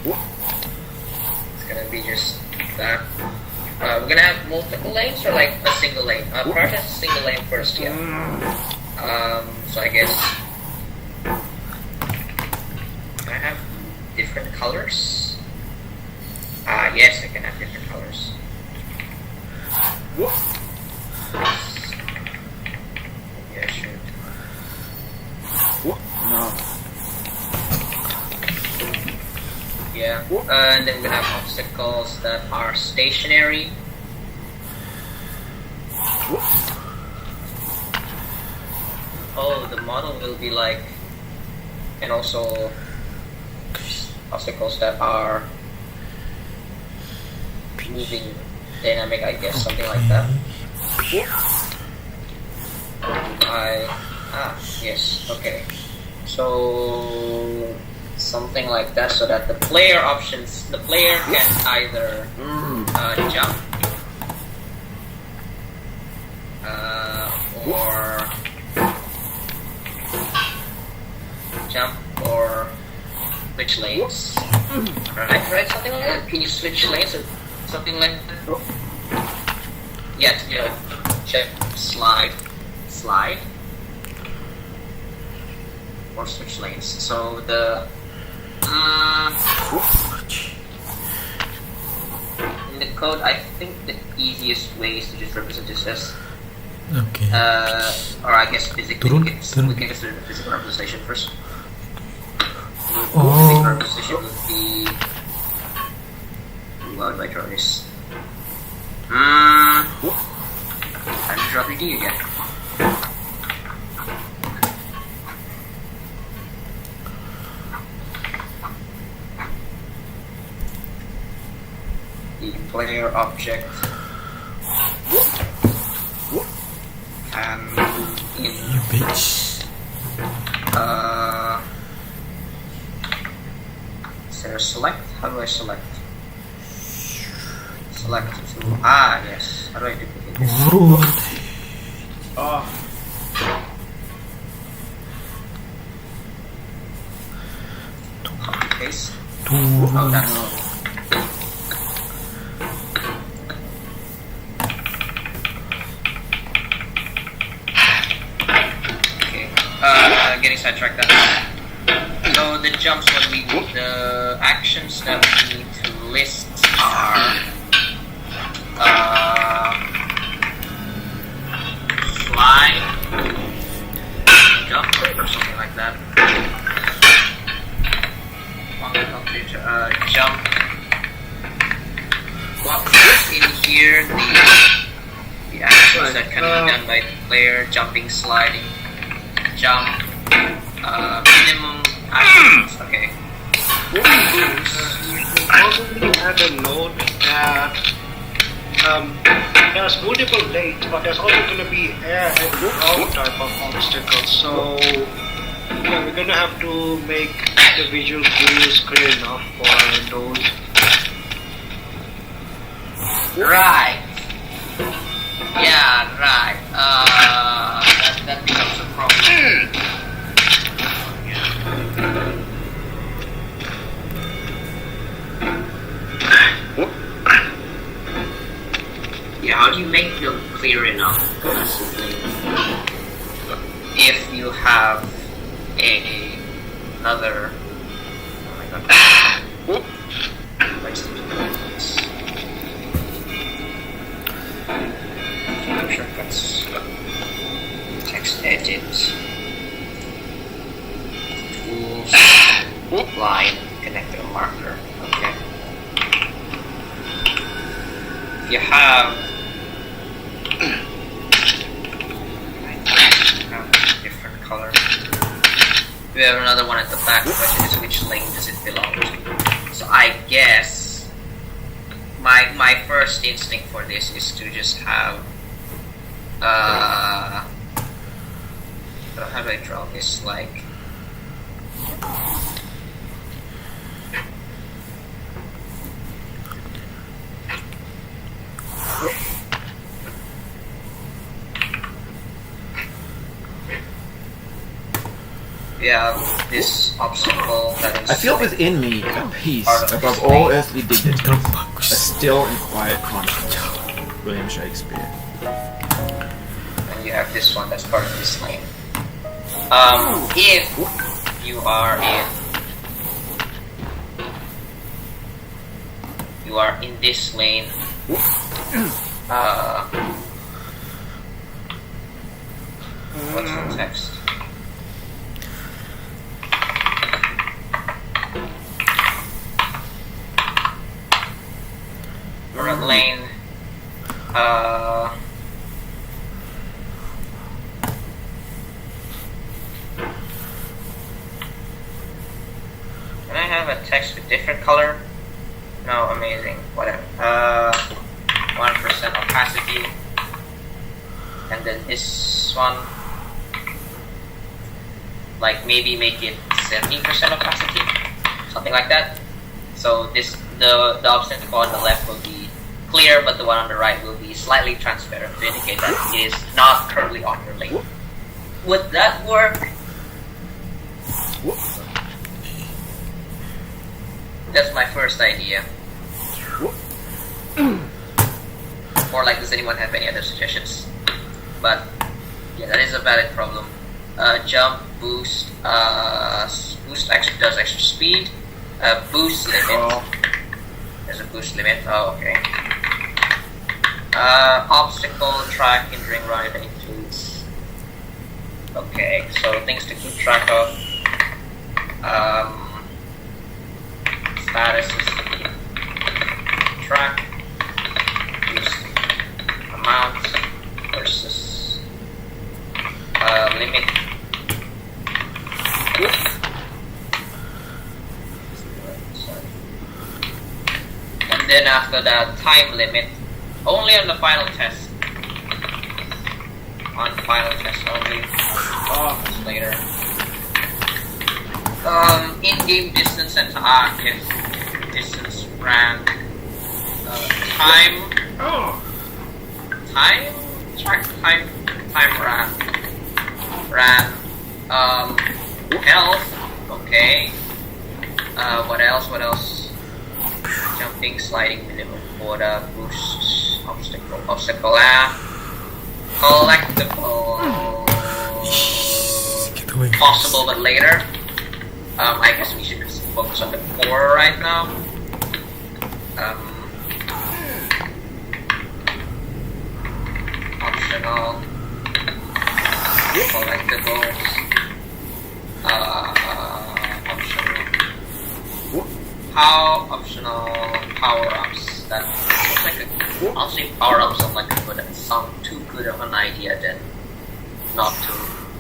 It's gonna be just that. We're gonna have multiple lanes or like a single lane? First, a single lane first, yeah. So I guess I have different colors. Yes, I can have different colors. Yeah, sure. No. Yeah, and then we have obstacles that are stationary. Oh, the model will be like, and also obstacles that are moving, dynamic, I guess, something like that. Yes, okay. So something like that, so that the player can either jump or switch lanes. Right, something like that. Can you switch lanes or something like that? Yes, yeah. Check slide, or switch lanes. So the in the code, I think the easiest way is to just represent this as or I guess physically we can just do the physical representation first. Physical representation would be how do I draw this? I'm draw 3D again. The player object can in is there a select? How do I select? Select to yes. How do I duplicate this? Copy paste. Oh, that's getting sidetracked that. So the jumps the actions that we need to list are slide, jump, or something like that. Jump. Well, in here the actions that can be done by the player: jumping, sliding, jump. Minimum actions. Okay. Probably add a note that there's multiple lanes, but there's also going to be air and ground type of obstacles. So yeah, we're going to have to make the visual cues clear enough for those. Right. Yeah. Right. That becomes a problem. Okay, how do you make it clear enough? Because if you have another... Oh my god. Let's do this. Shortcuts. Text edit. Tools. Line. Connector marker. Okay. You have different color. We have another one at the back. The question is, which lane does it belong to? So I guess my first instinct for this is to just have how do I draw this? Like yeah, this obstacle that is... I feel within me a peace above all earthly dignity, a still and quiet conscience. William Shakespeare. And you have this one that's part of this lane. If you are in this lane, what's the text? Current lane, can I have a text with different color? No, amazing, whatever. 1% opacity, and then this one, like maybe make it 70% opacity, something like that. So this the obstacle on the left will be clear, but the one on the right will be slightly transparent to indicate that it is not currently on your lane. Would that work? That's my first idea. Or like, does anyone have any other suggestions? But yeah, that is a valid problem. Jump, boost, boost actually does extra speed. Boost limit. There's a boost limit. Oh, okay. Obstacle, track, hindering ride includes. Okay, so things to keep track of. Status is track, boost amount versus limit. And then after that, time limit, only on the final test. On final test only. Oh, later. In-game distance and active distance ran. Time ran. Health. Okay. What else? Jumping, sliding, minimum quota, boost, obstacle, collectible, possible but later. I guess we should just focus on the core right now. Optional, collectibles, optional power-ups. That looks like honestly, power-ups sound like sound too good of an idea than not to.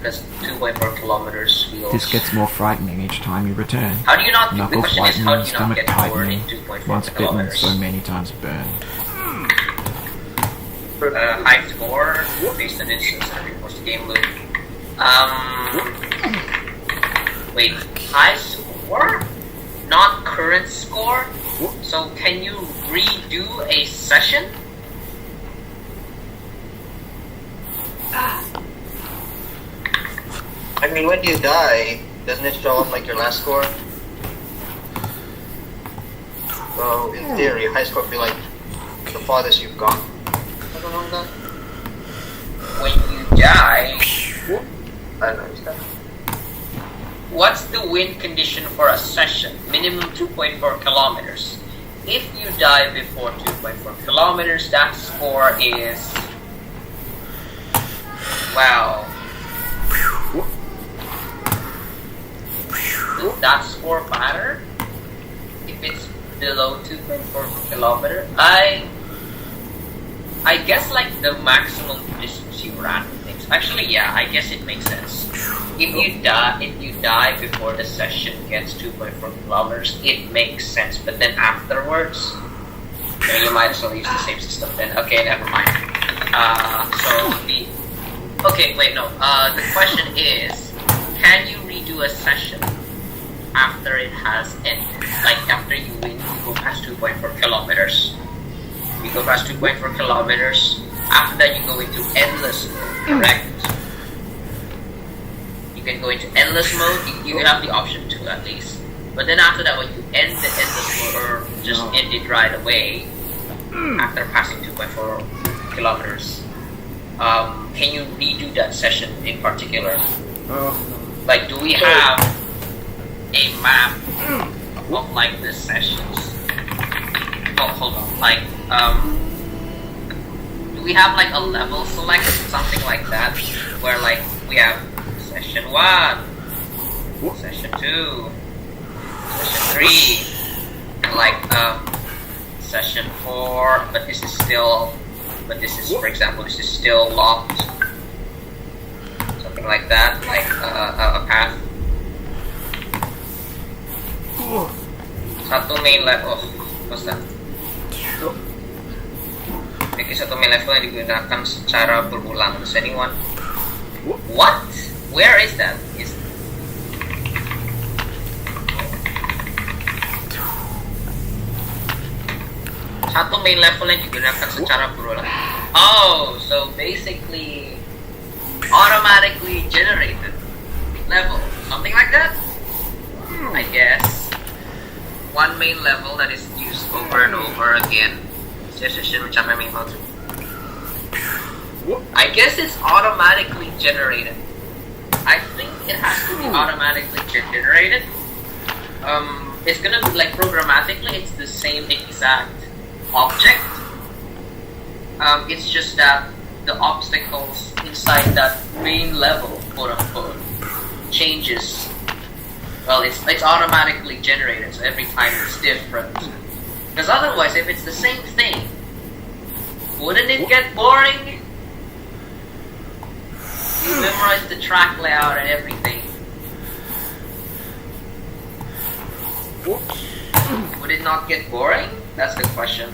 That's 2.4 kilometers wheels. This gets more frightening each time you return. How do you not? Knuckle The question is, how do you not stomach get power in tightening, 2.4 once bitten, kilometers? so many times burned. High score based on instance and reinforce the game loop. Wait, high score? Not current score? So can you redo a session? I mean, when you die, doesn't it show up like your last score? So, in theory, high score would be like the farthest you've gone. something like that. When you die, I don't know, is that? what's the win condition for a session? Minimum 2.4 kilometers. If you die before 2.4 kilometers, that score is... Wow. Does that score matter? If it's below 2.4 kilometer? I guess like the maximum distance you run things. Actually, yeah, I guess it makes sense. If you die before the session gets 2.4 kilometers, it makes sense. But then afterwards, you might as well use the same system then. Okay, never mind. The question is, can you redo a session after it has ended? Like after you go past 2.4 kilometers. You go past 2.4 kilometers. After that, you go into endless mode, correct? You can go into endless mode. You have the option to at least. But then after that, when you end the endless mode or just end it right away, after passing 2.4 kilometers, can you redo that session in particular? Like, do we have a map of like the sessions? Oh, hold on. Like, do we have like a level select, something like that, where like we have session 1, session 2, session 3, and like session 4, but this is, for example, this is still locked. Something like that, like a path. Satu main level. What's that? Memiliki satu main level yang digunakan secara berulang. Does anyone? What? Where is that? Satu main level yang digunakan secara berulang. Oh, so basically automatically generated level, something like that. I guess one main level that is used over and over again. I guess it's automatically generated. I think it has to be automatically generated. It's gonna be like programmatically, it's the same exact object. It's just that the obstacles inside that main level, quote unquote, changes. Well, it's automatically generated, so every time it's different. Because otherwise, if it's the same thing, wouldn't it get boring? You memorize the track layout and everything. Would it not get boring? That's the question.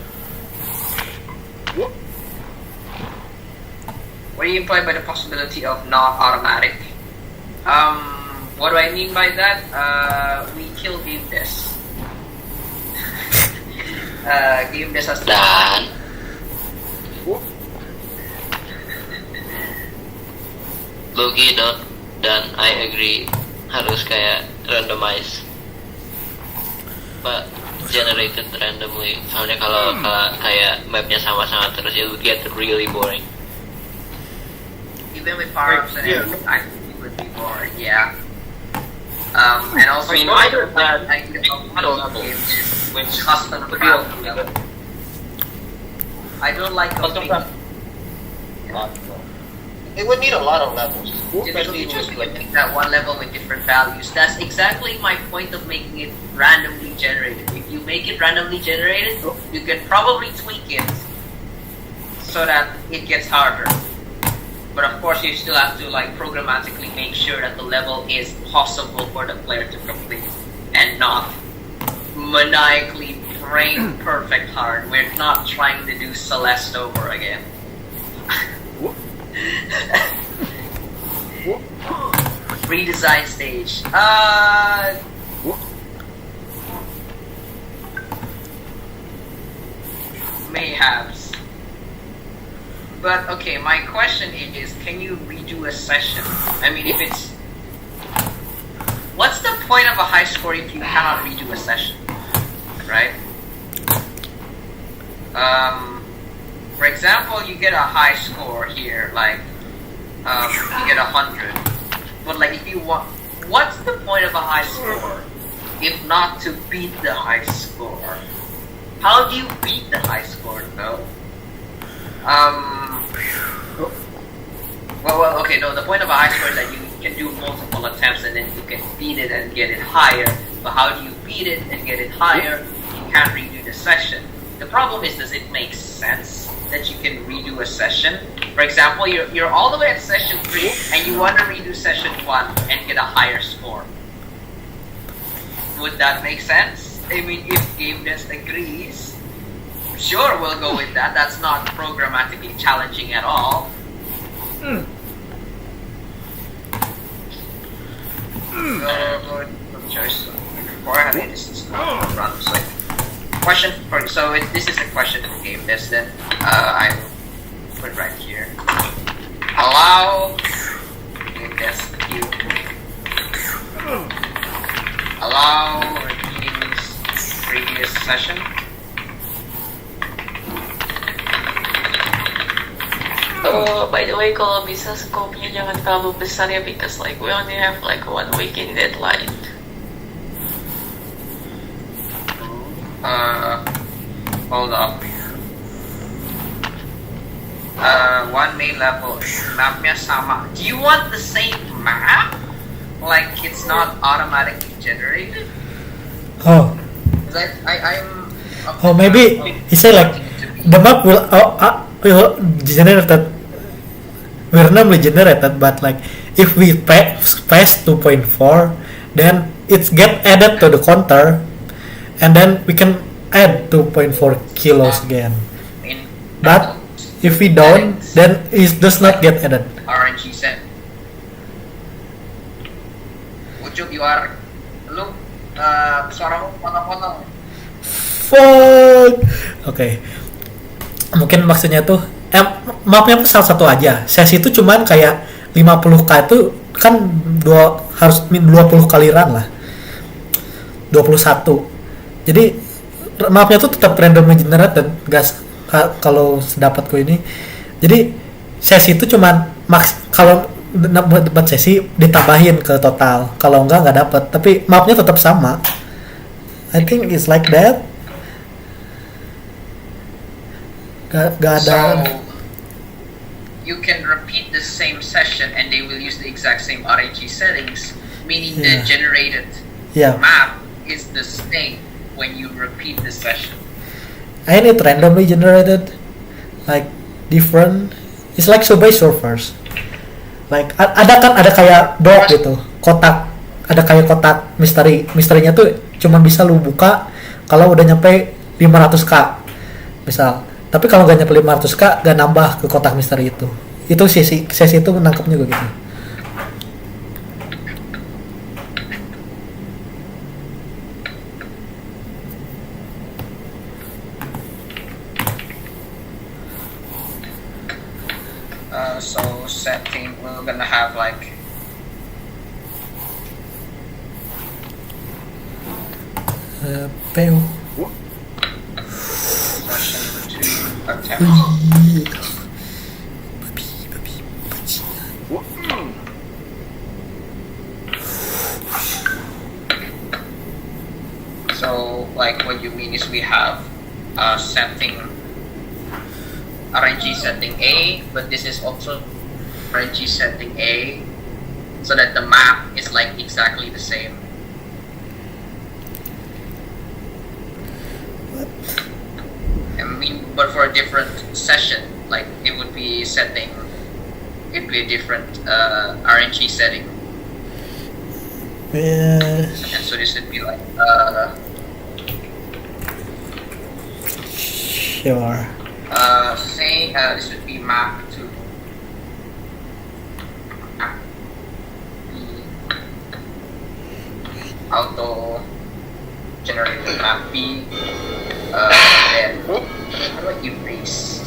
What do you imply by the possibility of not automatic? What do I mean by that? We kill Game Des. Game Des has Logi dan I agree harus kayak randomize, but generated randomly. Soalnya kalau kayak mapnya sama-sama terus, it would get really boring. Even with power-ups and everything, I think it would be boring. Yeah. And also, I don't like games with custom craft level. I don't like those things. It would need a lot of levels. Typically, just like that one level with different values. That's exactly my point of making it randomly generated. If you make it randomly generated, you can probably tweak it so that it gets harder. But of course, you still have to like programmatically make sure that the level is possible for the player to complete and not maniacally brain perfect hard. We're not trying to do Celeste over again. Redesign stage. Mayhaps. But okay, my question is, can you redo a session? I mean, if it's... What's the point of a high score if you cannot redo a session? Right? For example, you get a high score here, like you get 100. But like, if you want, what's the point of a high score if not to beat the high score? How do you beat the high score though? Well, okay, no, the point of a high score is that you can do multiple attempts and then you can beat it and get it higher. But how do you beat it and get it higher? You can't redo the session. The problem is, does it make sense that you can redo a session? For example, you're all the way at session 3 and you want to redo session 1 and get a higher score. Would that make sense? I mean, if Game Desk agrees, sure, we'll go with that. That's not programmatically challenging at all. Choice beforehand. This is not run. So, question. So this is a question for Game Desk. Then I will put right here. Allow Game Desk view. Allow repeating previous session. By the way, kalau bisa scope-nya jangan terlalu besar ya, because like we only have like 1 week in deadline. Hold up. One main level. Mapnya sama. Do you want the same map? Like it's not automatically generated? Oh. I'm. Oh, maybe he said like the map will generated. Randomly generated, but like if we pass 2.4, then it's get added to the counter, and then we can add 2.4 kilos again. But if we don't, then it does not get added. RNG set. Ucup, you are lu suaramu potong-potong. Fuck. Oke. Mungkin maksudnya tuh mapnya salah satu aja. Sesi itu cuman kayak 50k itu kan harus 20 kali run lah. 21. Jadi mapnya tuh tetap random generate dan gas kalau dapatku ini. Jadi sesi itu cuman kalau dapat sesi ditambahin ke total. Kalau enggak dapat. Tapi mapnya tetap sama. I think it's like that. Gak ada. So, you can repeat the same session and they will use the exact same RNG settings, meaning the generated map is the same when you repeat the session. And it randomly generated, like different. It's like Subway Surfers. Like ada kayak box gitu, kotak. Ada kayak kotak misteri. Misterinya tuh cuma bisa lu buka kalau udah nyampe 500k, misal. Tapi kalau gak nyampe 500k, gak nambah ke kotak misteri itu. Itu sesi itu menangkapnya gue gitu. So setting, we're gonna have like PO. So, like, what you mean is we have setting RNG setting A, but this is also RNG setting A, so that the map is like exactly the same. I mean, but for a different session, like it would be a different RNG setting. Yeah. And so this would be like sure. Say this would be map to auto generated map B. Then how do I erase?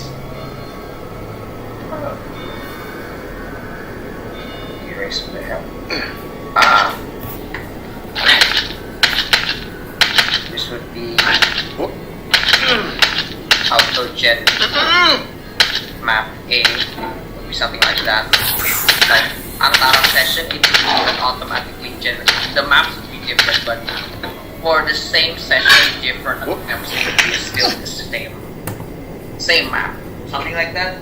Erase what the hell? This would be auto gen map A would be something like that. Like antara session it would automatically generate. The maps would be different, but for the same session, different attempts would be still the same map. Something like that.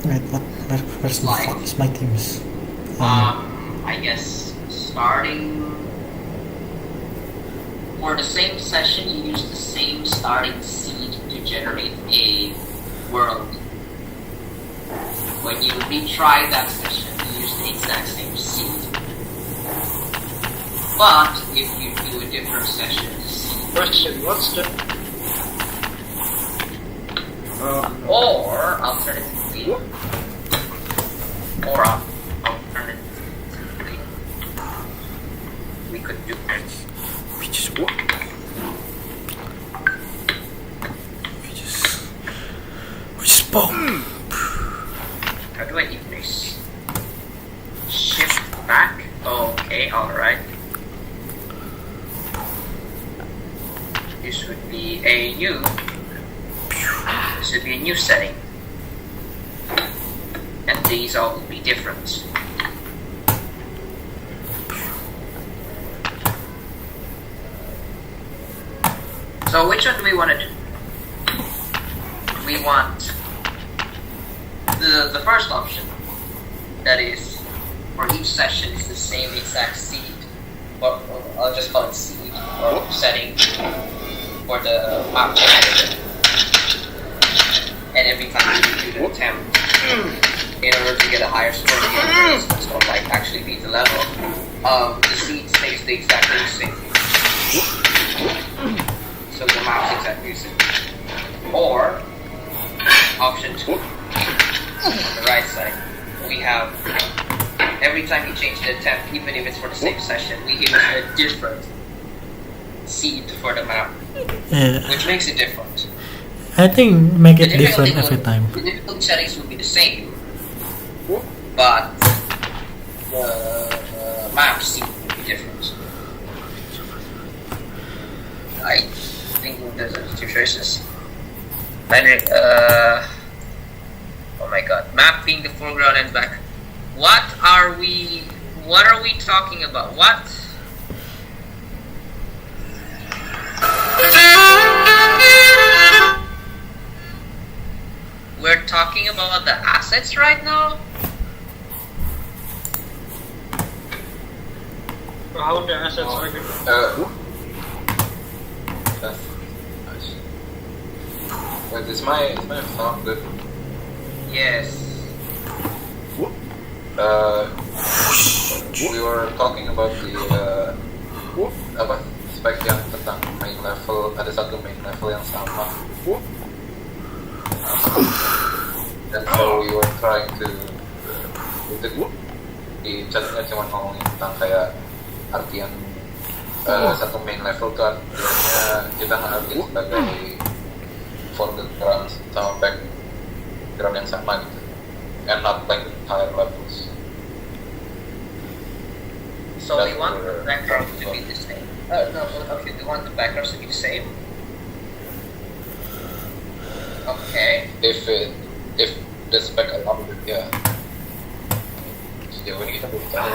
Wait, where's my fuck is my teams? I guess starting for the same session, you use the same starting seed to generate a world. When you retry that session, you use the exact same seed. But if you do a different session, Question, what's the... or alternatively, we could do We just bomb. How do I eat this? Shift back? Okay, alright. This would be a new. This would be a new setting. And these all will be different. So which one do we want to do? We want the first option. That is, for each session is the same exact seed. Or I'll just call it seed or setting for the map generator. And every time you do the attempt, in order to get a higher score, so like actually beat the level, the seed stays the exact same. So the map's exactly the same. Or option 2, on the right side, we have every time you change the attempt, even if it's for the same session, we use a different seed for the map, which makes it different. I think make it different every time. The difficulty settings will be the same, but the map seed will be different. I think there's two choices. Oh my god, mapping the foreground and back. What are we talking about? What? We're talking about the assets right now? How the assets are good? Wait, is my sound good? Yes. We were talking about the spec yang tentang main level, ada satu main level yang sama. And so we were trying to di chatnya cuma ngomongin tentang kayak artian satu main level tuh artinya kita ngartiin sebagai for the ground sama background yang sama gitu, and not like entire levels. So we want the background to be the same. No, okay, we want the backgrounds to be the same. Okay. If the spec allows it, yeah. Sejauh ini kita belum tahu.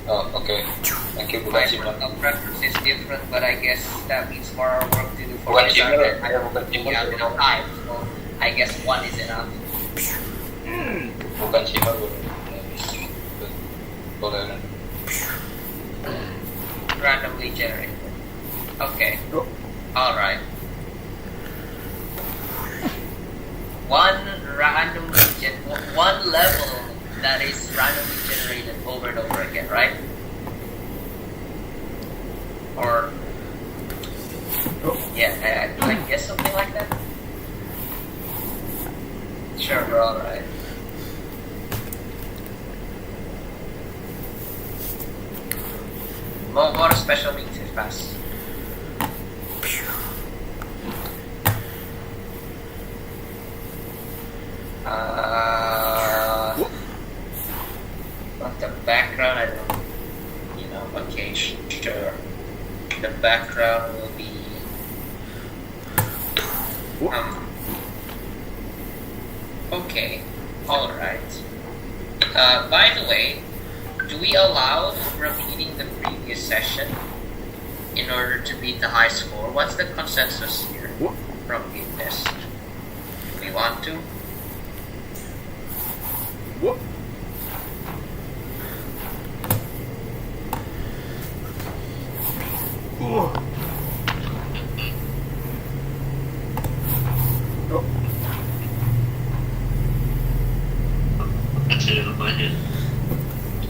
Oh, okay. Thank you, My bukan Simon. preference is different, but I guess that means more work to do for Bukan me. Simon, I don't think I have enough time, so I guess one is enough. Bukan Simon, boleh. Randomly generated. Okay. Alright. One level that is randomly generated over and over again, right? Or yeah, I guess something like that. Sure, we're alright. More special means is fast. On the background, I don't, okay, sure. the background will be okay. Alright. By the way, do we allow repeating the previous session in order to beat the high score? What's the consensus here from this? Do we want to?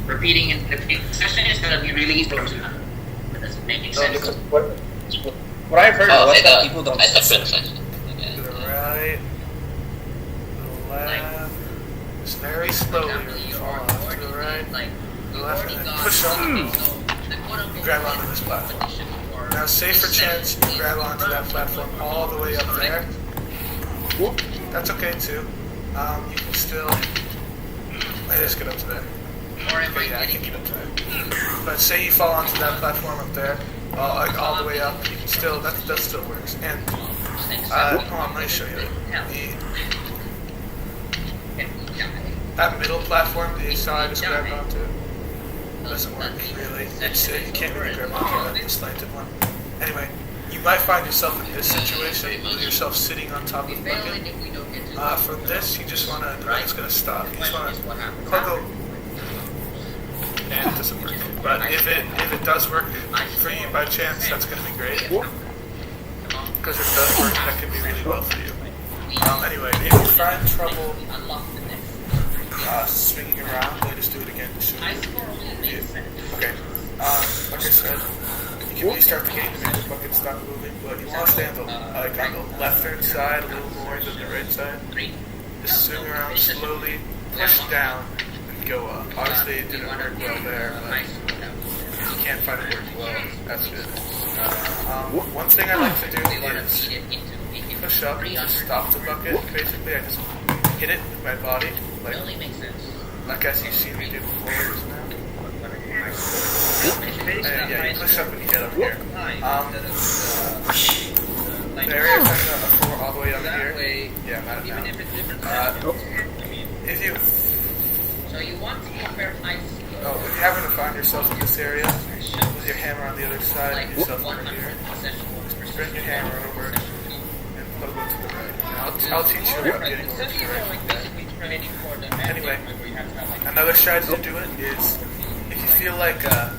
Repeating in the session is going to be released or not? Does it make sense? What I've heard was that people don't I separate session. To the right, the left, just very slowly fall off to the right, the left, and then push up, and grab onto this platform. Now say for chance you grab onto that platform all the way up there. That's okay too. You can still, I just get up to there. Okay, yeah, I can get up to there. But say you fall onto that platform up there, like all the way up, you can still, that still works. And, hold on, let me show you that middle platform that you saw I just grabbed onto doesn't work really. It's, you can't really grab onto that slanted one. Anyway, you might find yourself in this situation with yourself sitting on top of the bucket. For this, you just want to, the bucket's going to stop. You just want to pogo, and it doesn't work. But if it does work for you by chance, that's going to be great. Because if it does work, that could be really well for you. Anyway, if you find trouble swinging around, let us do it again to show you. Okay, like I said, you can restart the game to make the bucket stop moving, but you want to stay on the, on the left-hand side a little more than the right side. Just swing around slowly, push down, and go up. Obviously it didn't work well there, but you can't find it working well. That's good. One thing I like to do is push up to stop the bucket. Basically, I just hit it with my body, like as you've seen me do before just now. And yeah, you push up and you get up here. The area is kind of all the way up here. Yeah, I'm at it now. If you happen to find yourself in this area with your hammer on the other side and yourself over here, just bring your hammer over and pogo to the right. I'll teach you about getting over to the right like that. Anyway, another strategy to do it is if you feel like the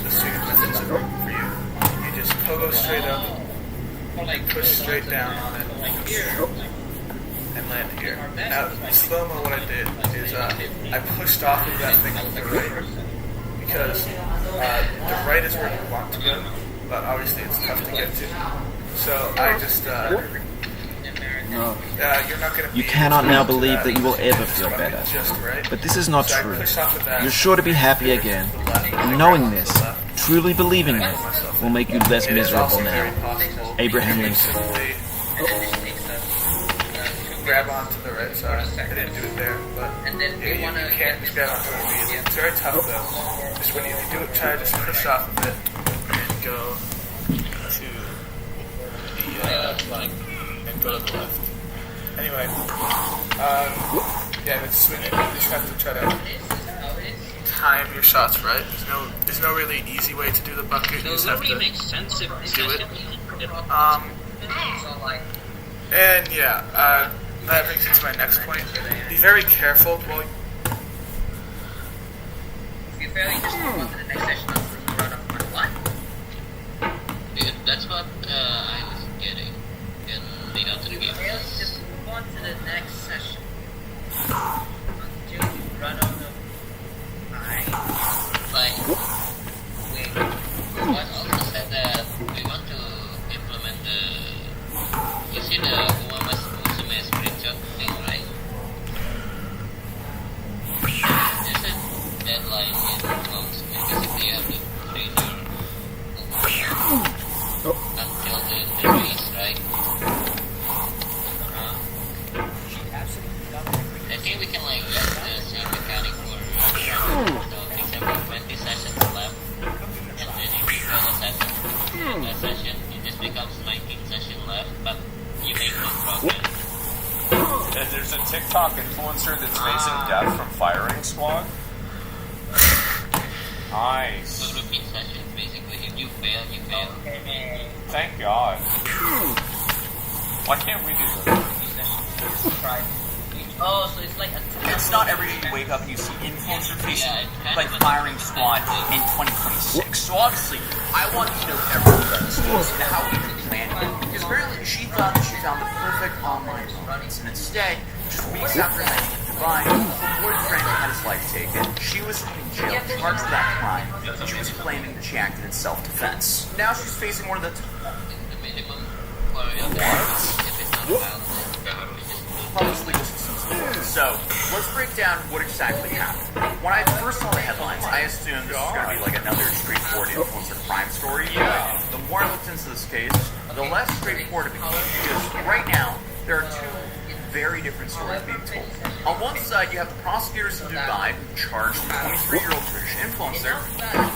swinging method isn't working for you, you just pogo straight up, push straight down on it, and land here. Now, in slow-mo what I did is I pushed off of that thing with the right, because the right is where you want to go, but obviously it's tough to get to. So I just, No. you're not going to You cannot now believe that you will ever feel better. But this is not true. You're sure to be happy again. And knowing this, truly believing it, will make you less miserable now. Abraham Lincoln. Grab onto the right side. I didn't do it there, but you can't just grab onto it. It's very tough though. Just when you do it, try to just push off a bit and go to the and go to the left. Anyway, yeah, let's swing it. You just have to try to time your shots right. There's no really easy way to do the bucket. You just have to do it. And yeah, that brings me to my next point. Be very careful while That's what I was getting in the other game. Just move on to the next session until you run out of time. Like, we also said that we want to implement the, you see the Umama screenshot thing, right? There's a deadline in basically a session, it just becomes 19 session left, but you make no progress. And there's a TikTok influencer that's facing death from firing squad. Nice. So repeat sessions, basically. If you fail, you fail. Thank God. Why can't we do that? Oh, so it's like a... It's not every day you wake up and you see influencer facing like firing squad in 2026. So obviously, I want to know everything and how we can plan it. Because apparently she thought that she found the perfect online romance, and instead, just weeks after landing in Dubai, her boyfriend had his life taken. She was in jail charged with that crime. She was claiming that she acted in self-defense. Now she's facing one of the So, let's break down what exactly happened. When I first saw the headlines, I assumed this was going to be like another straightforward influencer crime story. The more I looked into this case, the less straightforward it became. Because right now, there are two very different stories being told. On one side, you have the prosecutors in Dubai who charged the 23-year-old British influencer,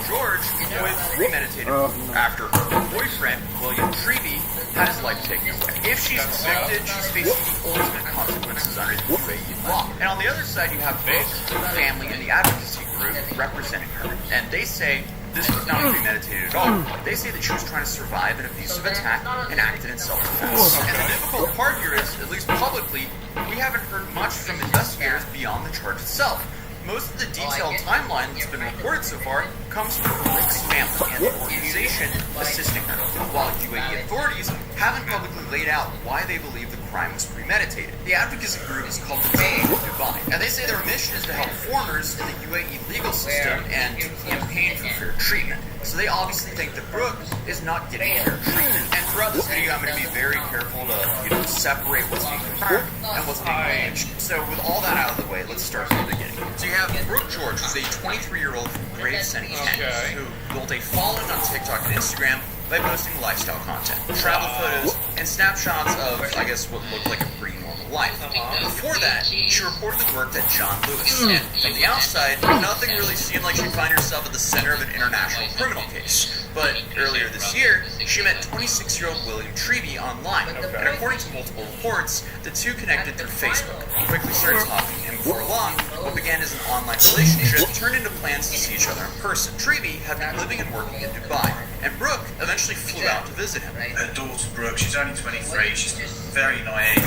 George, with premeditated murder after her boyfriend, William Treby, had his life taken away. If she's convicted, she's facing the ultimate consequences under the UAE law. And on the other side, you have both the family and the advocacy group representing her. And they say this was not premeditated at all. They say that she was trying to survive an abusive attack and acted in self-defense. And the difficult part here is, at least publicly, we haven't heard much from investigators beyond the charge itself. Most of the detailed timeline that's been reported so far comes from Brooke's family and the organization assisting her, while UAE authorities haven't publicly laid out why they believe the crime was premeditated. The advocacy group is called the Team of Dubai, and they say their mission is to help foreigners in the UAE legal system and to campaign for fair treatment. So they obviously think that Brooke is not getting fair treatment. And throughout this video, I'm going to be very careful to, separate what's being confirmed and what's being alleged. So with all that out of the way, let's start from the beginning. So you have Brooke George, who's a 23-year-old from Gravesend, Kent, who built a following on TikTok and Instagram by posting lifestyle content, travel photos, and snapshots of, I guess, what looked like a pretty normal life. Before that, she reportedly worked at John Lewis, and from the outside, nothing really seemed like she'd find herself at the center of an international criminal case. But earlier this year, she met 26-year-old William Treby online, and according to multiple reports, the two connected through Facebook, quickly started talking, and before long, what began as an online relationship turned into plans to see each other in person. Treby had been living and working in Dubai, and Brooke eventually flew out to visit him. Her daughter Brooke, she's only 23, she's very naive.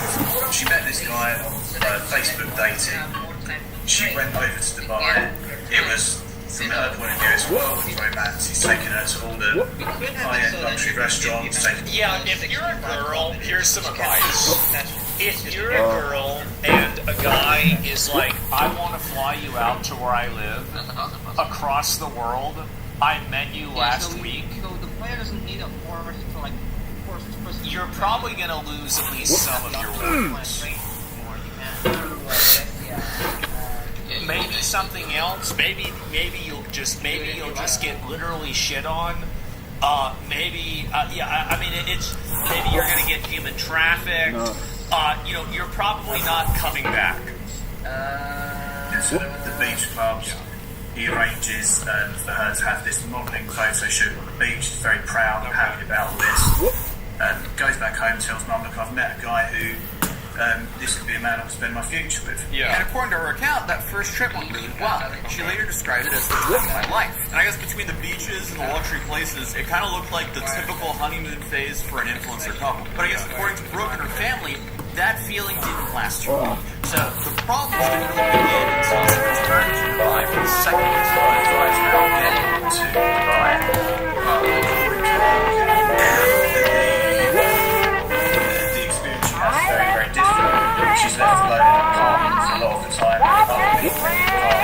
She met this guy on Facebook dating. She went over to Dubai. It was, from her point of view, it's whirlwind romance. He's taken her to all the high-end luxury restaurants. Yeah, if you're a girl, here's some advice. If you're a girl and a guy is like, I want to fly you out to where I live, across the world, I met you last week, So the player doesn't need a force to like force this person. you're probably going to lose at least some of your wins. Maybe something else. Maybe you'll just get literally shit on. Maybe it's maybe you're going to get human trafficked. You're probably not coming back. So the beach clubs, he arranges for her to have this modelling photo shoot on the beach. She's very proud and happy about this. Goes back home, tells mum, look, I've met a guy who this could be a man I'll spend my future with. And according to her account, that first trip went really well. She later described it as the time of my life. And I guess between the beaches and the luxury places, it kind of looked like the typical honeymoon phase for an influencer couple. But I guess according to Brooke and her family, that feeling didn't last too long. So the problems didn't really begin until she returned to Dubai for the second time. To Dubai. The experience she has is very, very different. She's left alone in apartments a lot of the time. Other people in the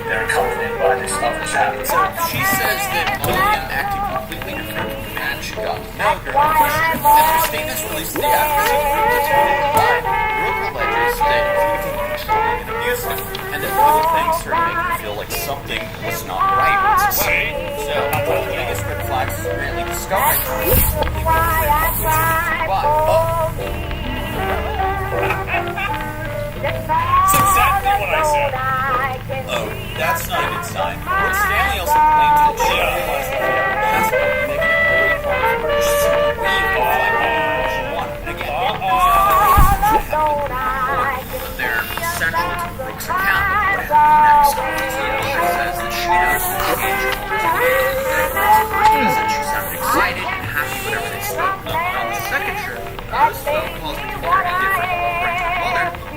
they're accompanied by this other chap. So she says that William acted completely different from the man she got to know during the question. And her statements released to the advocacy group that's been Dubai, Brooke alleges that he became controlling and abusive, and that little things started making her feel like something was not right with his way. So one of the biggest red flags is apparently discovering that she's only willing to Dubai. That's exactly what I said. Oh, that's not a good sign. Brooke Stanley second trip, those phone calls became very different.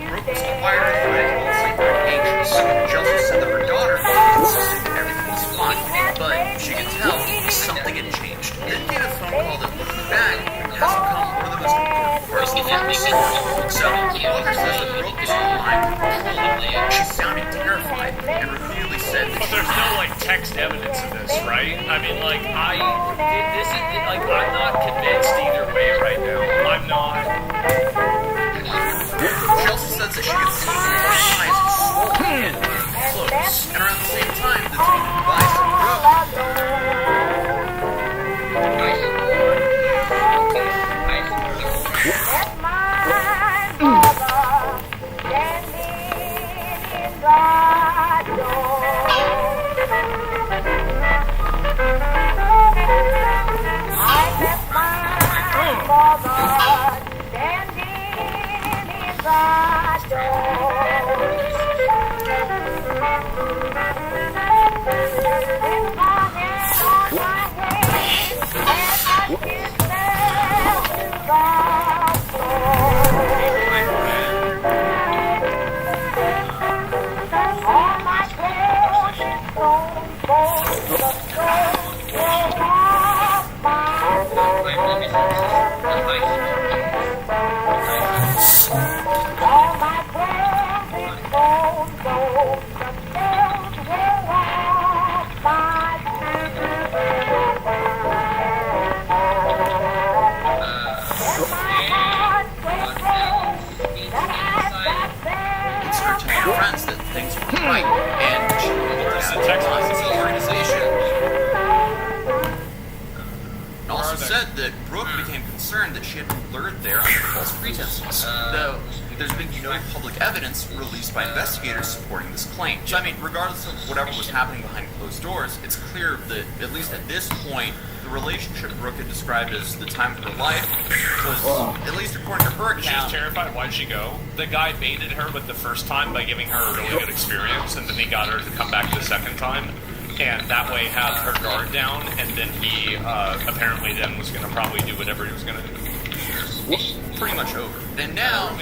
Brooke was quiet and secretly anxious. Chelsea said that her daughter insisted that everything was fine, but she could tell something had changed. Then came a phone call that, looking back, has become one of the most important parts of the story. So, Walker says that Brooke was online controlling. She sounded terrified and repeatedly said that but there's no like text evidence of this, right? I mean, like I'm not convinced either way right now. I'm not. Chelsea says that she could see her eyes swollen and close, and around the same time, the two advised that she had been lured there under false pretenses, though there's been no public evidence released by investigators supporting this claim. So, I mean, regardless of whatever was happening behind closed doors, it's clear that, at least at this point, the relationship Brooke had described as the time of her life was, at least according to her account... She was terrified. Why'd she go? The guy baited her with the first time by giving her a really good experience, and then he got her to come back the second time. And that way have her guard down, and then he apparently then was going to probably do whatever he was going to do. Pretty much over. And now,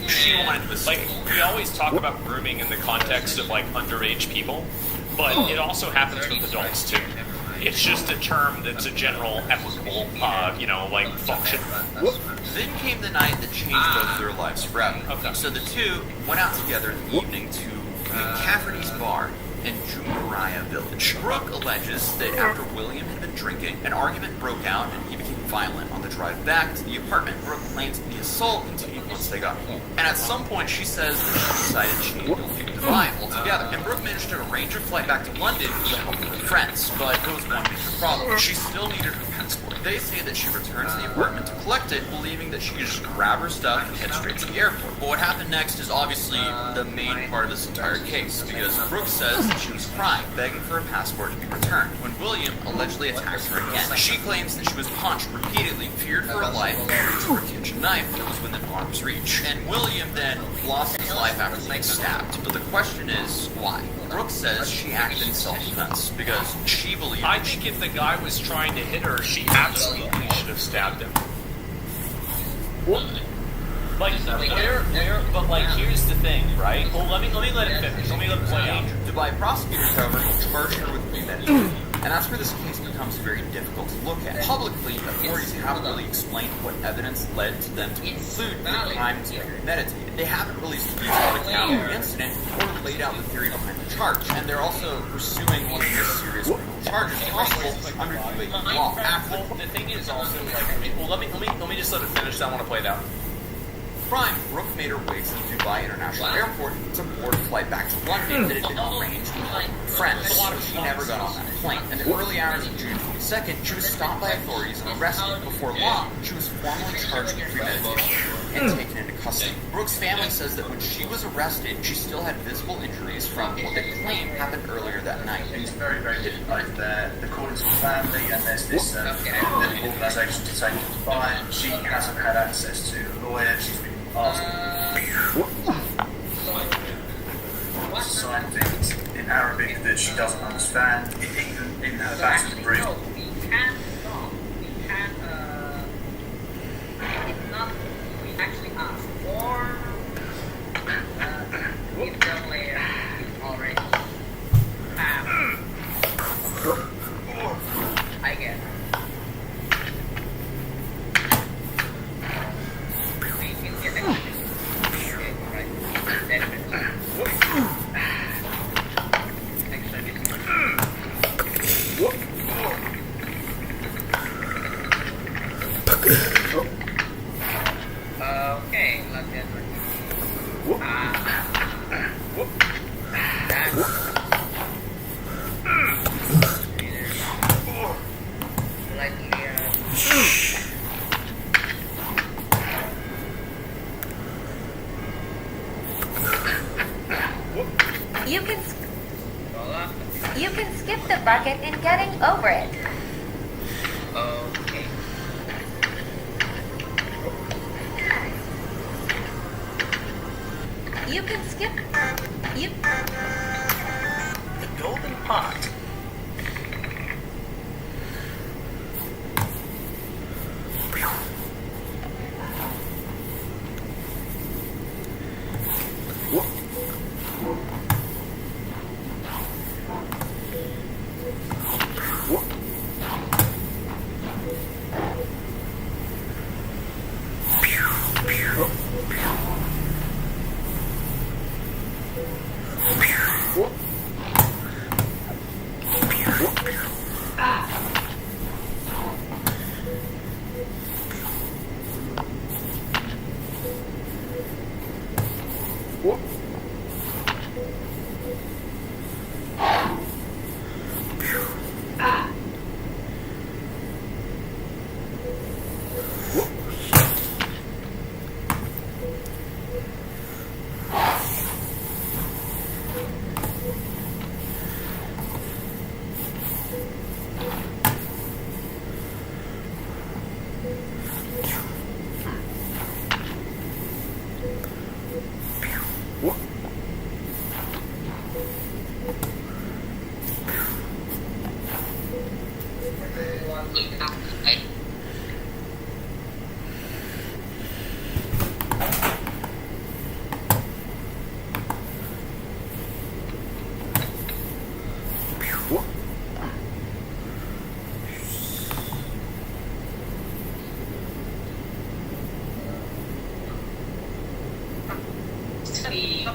she wanted this. Like, we always talk about grooming in the context of, like, underage people, but it also happens with adults, too. It's just a term that's a general applicable, function. Then came the night that changed both their lives forever. Okay. So the two went out together in the evening to McCafferty's Bar in Jumaraya Village. Brooke alleges that after William had been drinking, an argument broke out and he became violent on the drive back to the apartment. Brooke claims the assault continued once they got home. And at some point she says that she decided she needed to leave Dubai altogether. And Brooke managed to arrange a flight back to London with the help of her friends, but there was one major problem. She still needed her passport. They say that she returned to the apartment to collect it, believing that she could just grab her stuff and head straight to the airport. But what happened next is obviously the main part of this entire case, because Brooke says that she was crying, begging for her passport to be returned, when William allegedly attacks her again. She claims that she was punched repeatedly, feared for her life, and reached for a kitchen knife that was within arm's reach. And William then lost his life after being stabbed. But the question is, why? Brooke says she acted in self-defense because she believed... I think if the guy was trying to hit her, she absolutely should have stabbed him. But here's the thing, right? Well, let me let it finish. Let me let it play out. Dubai prosecutors, however, charged her with premeditated. And that's where this case becomes very difficult to look at. Publicly, authorities haven't really explained what evidence led to them to conclude that the crime was premeditated. They haven't released a detailed account of the incident or laid out the theory behind the charge. And they're also pursuing one of the most serious criminal charges possible under UAE law. The thing is also, let me just let it finish. I want to play it out. Crime, Brooke made her way to the Dubai International Airport to board a flight back to London that had been arranged with friends. She never got on that plane. In the early hours of June 22nd, she was stopped by authorities and arrested. Before long, she was formally charged with premeditation and taken into custody. Brooke's family says that when she was arrested, she still had visible injuries from what they claim happened earlier that night. It's very, very difficult. The according to the family, and there's this organisation to take to Dubai. She hasn't had access to a lawyer. She's been asked to sign things in Arabic that she doesn't understand, even in her baptism room. You can skip the bucket in getting over it. Okay. You can skip. The golden pot.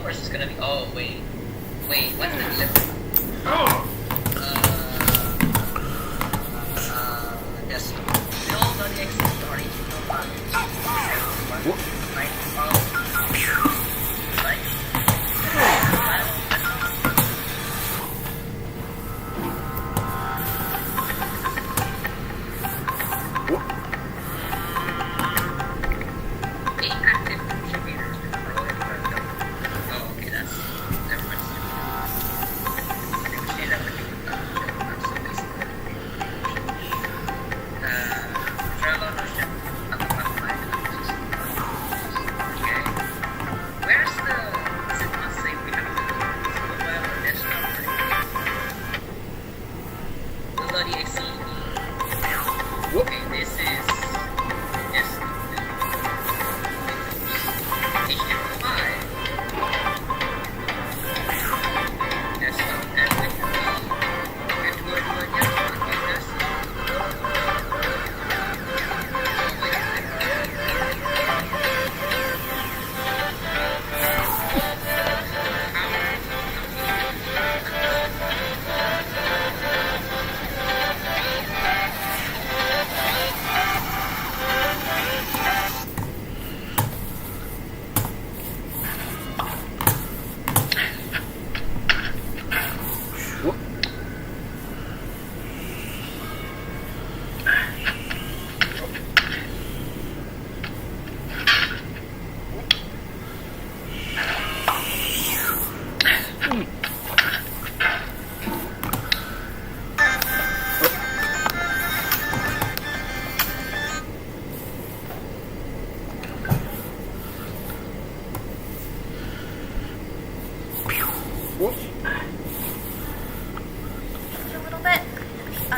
First is gonna be. Oh wait, what's the difference? Yes. Build on the exit story.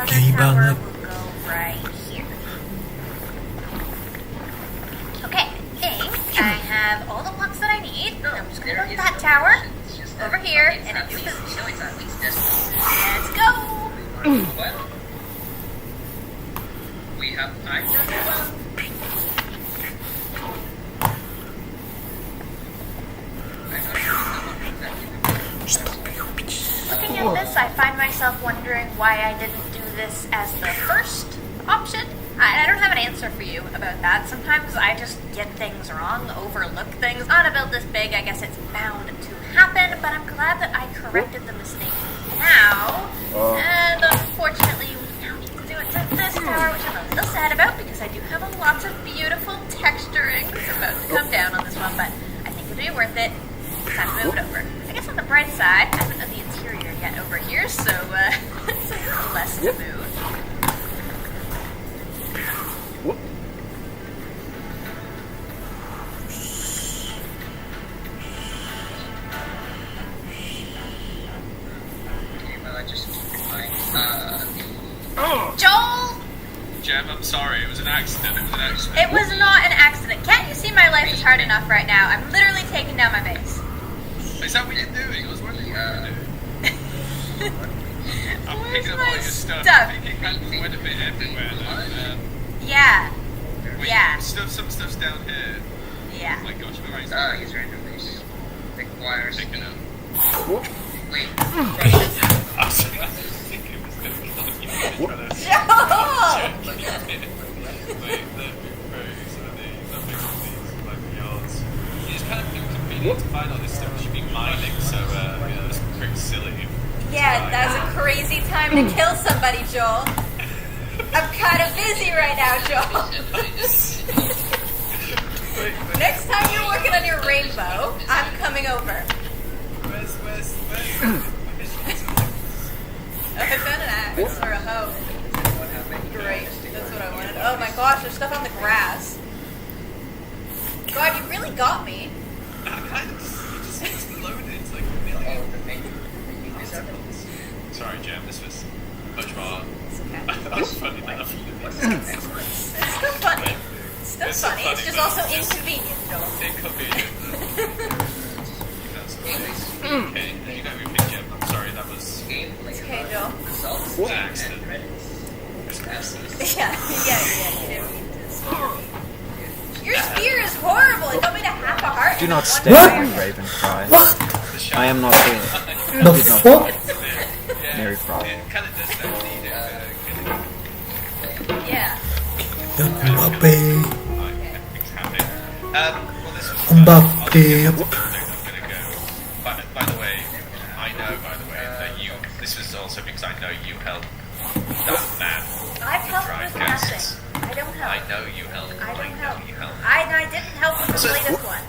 Gay banget. Right here. Okay, I think I have all the blocks that I need. I'm just gonna put that tower over here in a new position. Let's go! We have time to Looking at this, I find myself wondering why I didn't do this as the first option. I don't have an answer for you about that. Sometimes I just get things wrong, overlook things. On a build this big, I guess it's bound to happen, but I'm glad that I corrected the mistake now. And unfortunately, we now need to do it to this tower, which I'm a little sad about because I do have lots of beautiful texturing that's about to come down on this one, but I think it'll be worth it. It's time to move it over. I guess on the bright side, I haven't done the interior yet over here, so it's a little less to move. Joel! Jem, I'm sorry. It was an accident. It was not an accident. Can't you see my life is hard enough right now? I'm literally taking down my base. Is that what you're doing? I was wondering what you were doing. I'm picking up all your stuff. I think it had quite a bit everywhere though. Yeah. Wait, Yeah. some stuff's down here. Yeah. Oh my gosh, where is Ah, he's randomly requires. Taking out. Wait. I was thinking it was going to kill you. You just kind of think convenient to find all this stuff. You should be mining, so that's pretty silly. Yeah, that was a crazy time to kill somebody, Joel. I'm kind of busy right now, Joel. Next time you're working on your rainbow, I'm coming over. Where's Oh, I found an axe or a hoe. Great, that's what I wanted. Oh my gosh, there's stuff on the grass. God, you really got me. just exploded like a million. Sorry, Jem, this was much more. That's funny enough. It's still funny. It's still funny. It's just also inconvenient, Joel. Inconvenient. Okay, you got me pick, Jem. I'm sorry, that was. It's okay, Joel. It was an accident. Yeah, you didn't mean to. Your spear is horrible. It got me to half a heart. Do not stare, Raven cry. I am not here. The Did not fuck? Mary Frog. Yeah. Mbappe. By the way, that you. This is also because I know you helped that man. I've helped drive with guests. nothing. I don't help. I know you helped. I don't help. You helped. I didn't help with the latest one.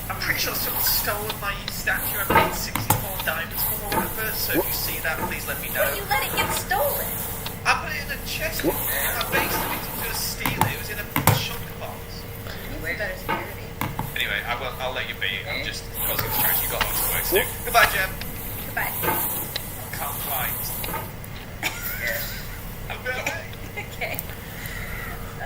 I'm pretty sure someone stole my statue. I paid 64 diamonds for or whatever. So if you see that, please let me know. But you let it get stolen. I put it in a chest. I basically didn't just steal it. It was in a shop box. You better security. Anyway, I'll let you be. I'm just causing distraction. You got lots of work to do. Goodbye, Jem. Goodbye. Can't write. I'm going away. Okay. Oh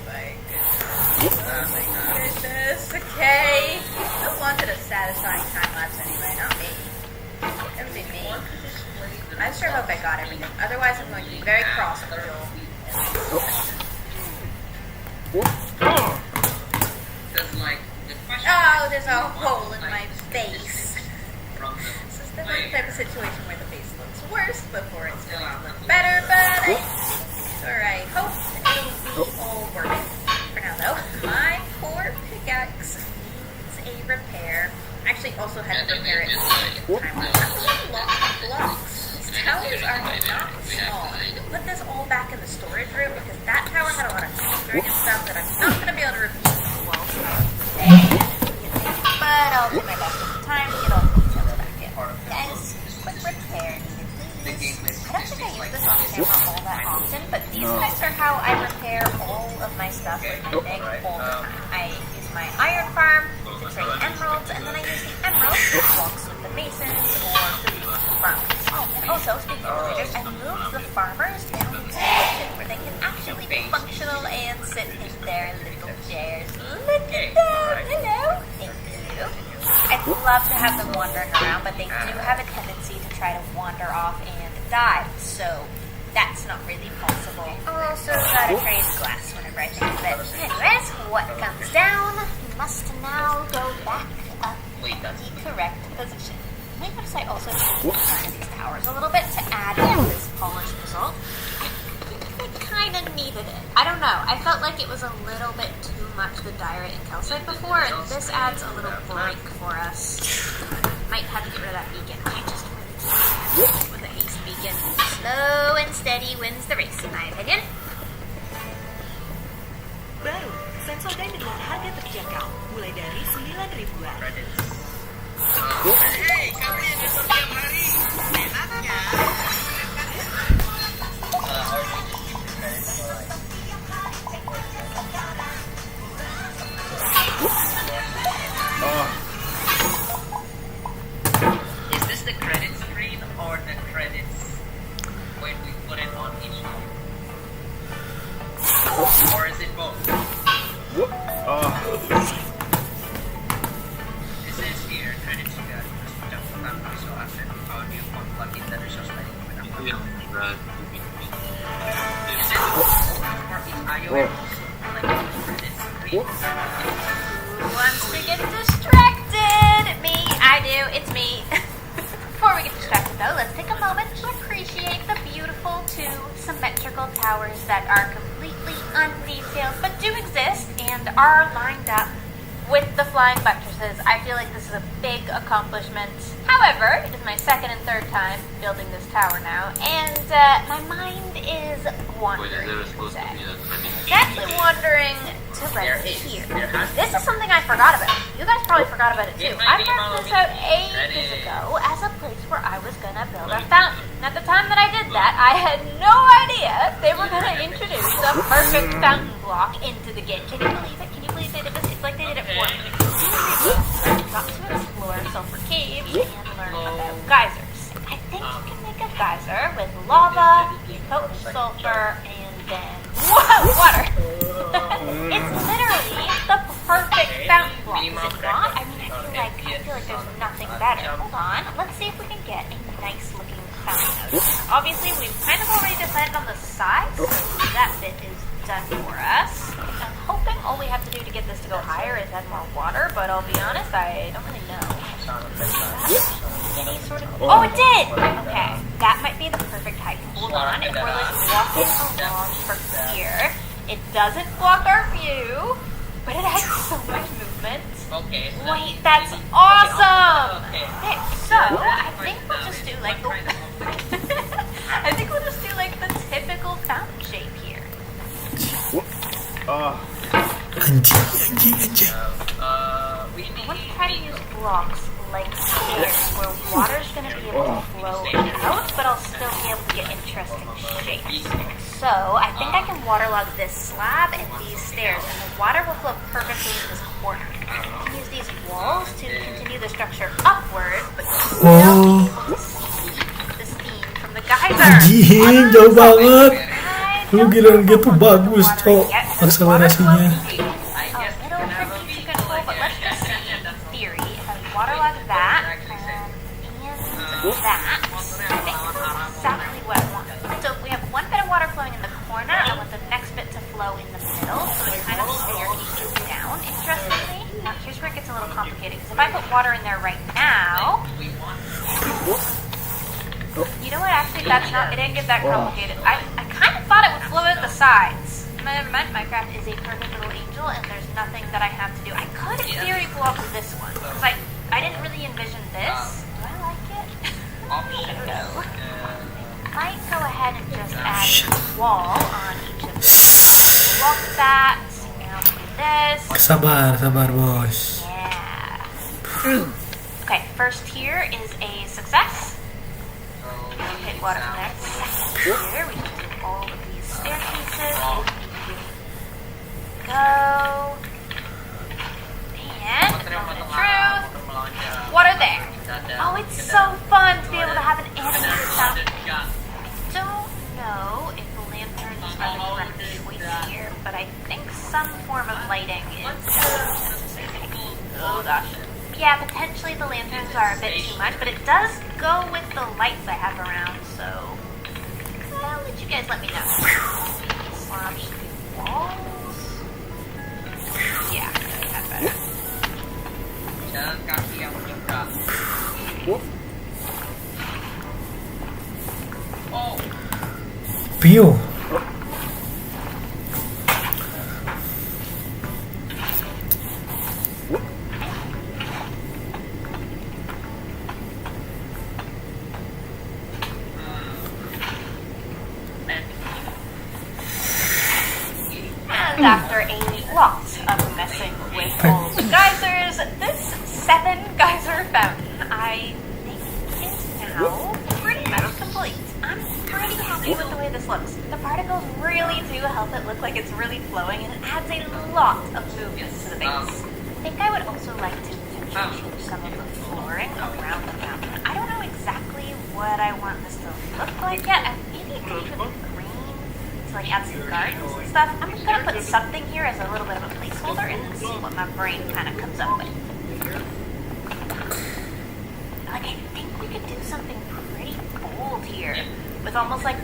my goodness. Oh my goodness. Okay. Who wanted a satisfying time lapse anyway? Not me. It would be me. I sure hope I got everything. Otherwise, I'm going to be very cross with Joel. Oh, there's a hole in my face. This is definitely the type of situation where the face looks worse before it's going to look better, but it's alright. Hope it'll be all worth it. For now, though, my poor pickaxe needs a repair. I actually also had to repair it time. That's a lot of blocks. These towers are not small. I need to put this all back in the storage room because that tower had a lot of texturing and stuff that I'm not going to be able to repeat well. But I'll do my best at the time to get all the details back in. Guys, quick repair needed, please. I don't think I use this on camera all that often, but these guys are how I repair all of my stuff all the time. I use my iron farm to trade emeralds, and then I use the emeralds to walks with the masons or to the farmers. Oh, and also, speaking of villagers, I moved the farmers down into the kitchen where they can actually be functional and sit in their little chairs. Look at them! Hello! Thank you. I'd love to have them wandering around, but they do have a tendency to try to wander off and die, so that's not really possible. I'll also gotta trade glass whenever I think of it. Anyways, what comes down must now go back up in the correct position. I notice I also need to design these towers a little bit to add in this polished result. I think they kind kind of needed it. I don't know. I felt like it was a little bit too much the diorite and calcite before, and this adds a little break for us. Might have to get rid of that beacon. I just really can't with a haste beacon. Slow and steady wins the race, in my opinion. Baru, Sensodyne dengan harga terjangkau, mulai dari 9.000-an. Hei, kami investor tiap hari. Enaknya. Is this the credit screen or the credits when we put it on each one? Or is it both? This is here, credits juga. Terus mencampurkan visual asset, audio, plugin, dan resource lain. Is it for each iOS like credit screen? Who wants to get distracted? Me. I do. It's me. Before we get distracted, though, let's take a moment to appreciate the beautiful two symmetrical towers that are completely undetailed but do exist and are lined up with the flying buttresses. I feel like this is a big accomplishment. However, it is my second and third time building this tower now, and my mind is wandering. Exactly wandering to right here. This is something I forgot about. You guys probably forgot about it too. I marked this out ages ago as a place where I was gonna build a fountain. And at the time that I did that, I had no idea they were gonna introduce a perfect fountain block into the game. Can you believe it? Can you believe they did this? It's like they did it for me. Got to explore Sulfur Caves and learn about geysers. I think you can make a geyser with lava, potent sulfur, and then water. It's literally the perfect fountain block, is it not? I mean, I feel like there's nothing better. Hold on, let's see if we can get a nice looking fountain house. Obviously, we've kind of already decided on the size, so that bit is done for us. I'm hoping all we have to do to get this to go higher is add more water, but I'll be honest, I don't really know. Any sort of... Oh, it did! Okay, that might be the perfect height. Hold on, if we're like walking along from here, it doesn't block our view, but it has so much movement. Okay. Wait, that's awesome! Okay, so I think we'll just do like... I think we'll just do like the typical fountain shape here. Anjing. Let's try to use blocks like stairs where water's going to be able to flow out, but I'll still be able to get interesting shapes. So I think I can waterlog this slab and these stairs, and the water will flow perfectly in this corner. I can use these walls to continue the structure upward, but still be able to see the steam from the geyser. Anjing, jauh banget. Lu giliran gitu bagus, cok. Akselerasinya. Waterlog that, and that. I think exactly what I want. So we have one bit of water flowing in the corner. I want the next bit to flow in the middle, so it kind of staircases down. Interestingly, now here's where it gets a little complicated, because if I put water in there right now, you know what? Actually, that's not. It didn't get that complicated. I kind of thought it would flow out the sides. Minecraft is a perfect little angel, and there's nothing that I have to do. I could, in theory, block this one, because I didn't really envision this. Do I like it? I don't know. Might go ahead and just add a wall on each of these. Block that. Now do this. Sabar, bos. Yeah. Okay, first here is a success. Hit water from there. Second here, we can do all of these staircases. Go. And, moment of truth, water there. Oh, it's so fun to be able to have an animated fountain. I don't know if the lanterns are the correct choice here, but I think some form of lighting is necessary. Oh gosh. Yeah, potentially the lanterns are a bit too much, but it does go with the lights I have around, so I'll let you guys let me know. Slash the walls. Yeah, that's better. Jalan kaki yang menyeberang. Pew. old geysers. This 7 geyser fountain, I think, is now pretty much complete. I'm pretty happy with the way this looks. The particles really do help it look like it's really flowing, and it adds a lot of movement to the base. I think I would also like to potentially change some of the flooring around the fountain. I don't know exactly what I want this to look like yet. Maybe it could even be green to like add some gardens and stuff. I'm just gonna put something here as a little bit of a placeholder and then see what my brain kind of comes up with. Like, I think we could do something pretty bold here with almost like.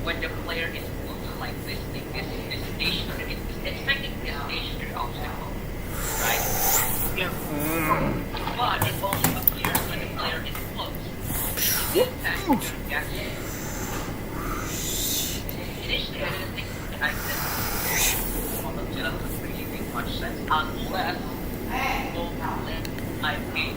When the player is moving like this thing, this stationary, it's technically a stationary obstacle, right? Yeah. But it only appears when the player is close. Initially, I didn't think this doesn't really make much sense unless I think.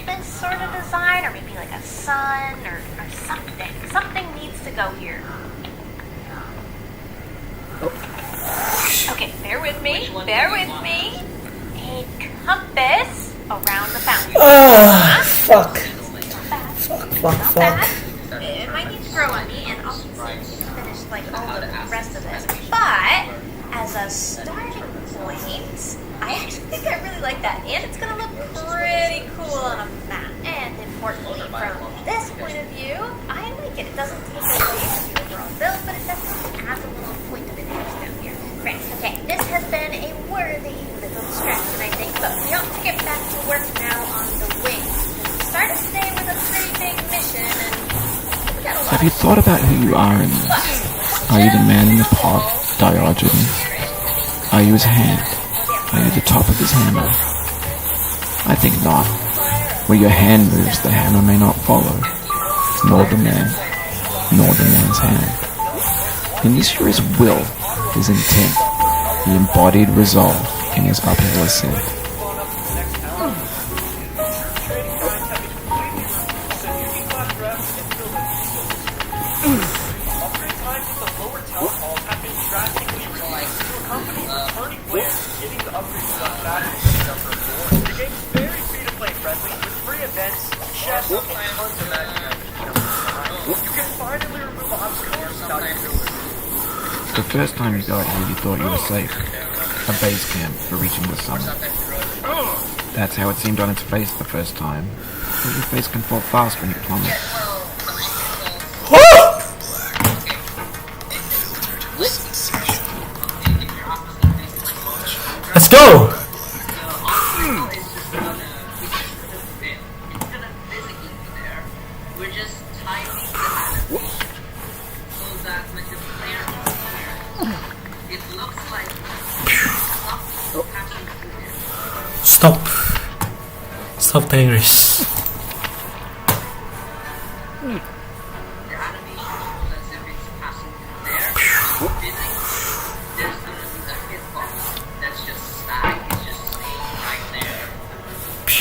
This sort of design, or maybe like a sun, or something. Something needs to go here. Okay, bear with me. Bear with me. A compass around the fountain. Oh, fuck. Fuck. It might need to grow on me, and I'll finish like all the rest of this. But as a starting point, I actually think I really like that, and it's gonna look pretty cool on a map. And importantly, from this point of view, I like it. It doesn't take away from the overall build, but it definitely adds a little point of interest down here. Great. Okay, this has been a worthy little distraction, I think, but we ought to get back to work now on the wings. We started today with a pretty big mission, and we got a lot. Have you thought about who you are in this? Are you the man in the pot, Diogenes? Are you his hand? Are you the top of his hammer? I think not. Where your hand moves, the hammer may not follow, nor the man, nor the man's hand. In this here is will, his intent, the embodied resolve in his uphill ascent. The first time you got here, you thought you were safe. A base camp for reaching the summit. That's how it seemed on its face the first time. But your face can fall fast when you plummet. Let's go! Stop taking risks.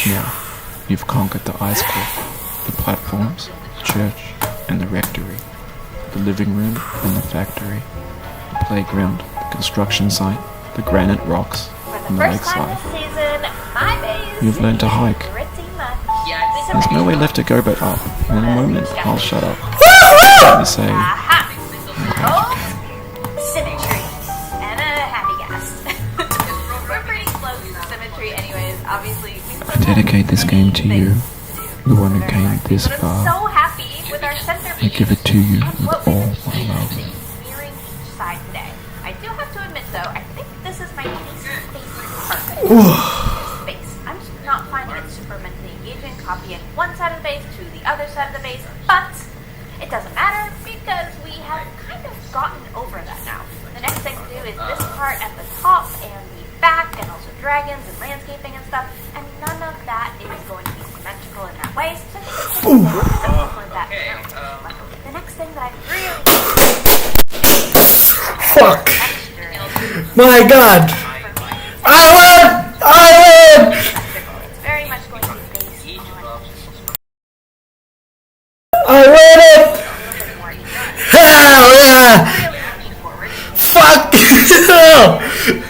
Now, you've conquered the ice cliff, the platforms, the church, and the rectory, the living room and the factory, the playground, the construction site, the granite rocks, in the lakeside. This season, my base You've learned to hike. pretty much. There's nowhere left to go but up. In a moment, I'll shut up. Let me say, Symmetry and a happy guest. We're pretty close to symmetry, anyways. Obviously, I dedicate this game to you, the one who came this I'm far. so happy with our centerpiece. I give it to you with all my love. Mirroring each side today. I do have to admit, though, I think this is my least favorite part. This base. I'm just not finding it super mentally engaging, copying one side of the base to the other side of the base, but it doesn't matter because we have kind of gotten over that now. The next thing to do is this part at the top and the back, and also dragons and landscaping and stuff, and none of that is going to be symmetrical in that way, so I think it's for that. The next thing that I really Fuck! My god! I win! it's very much going to be based on I win it! Hell yeah! Fuck!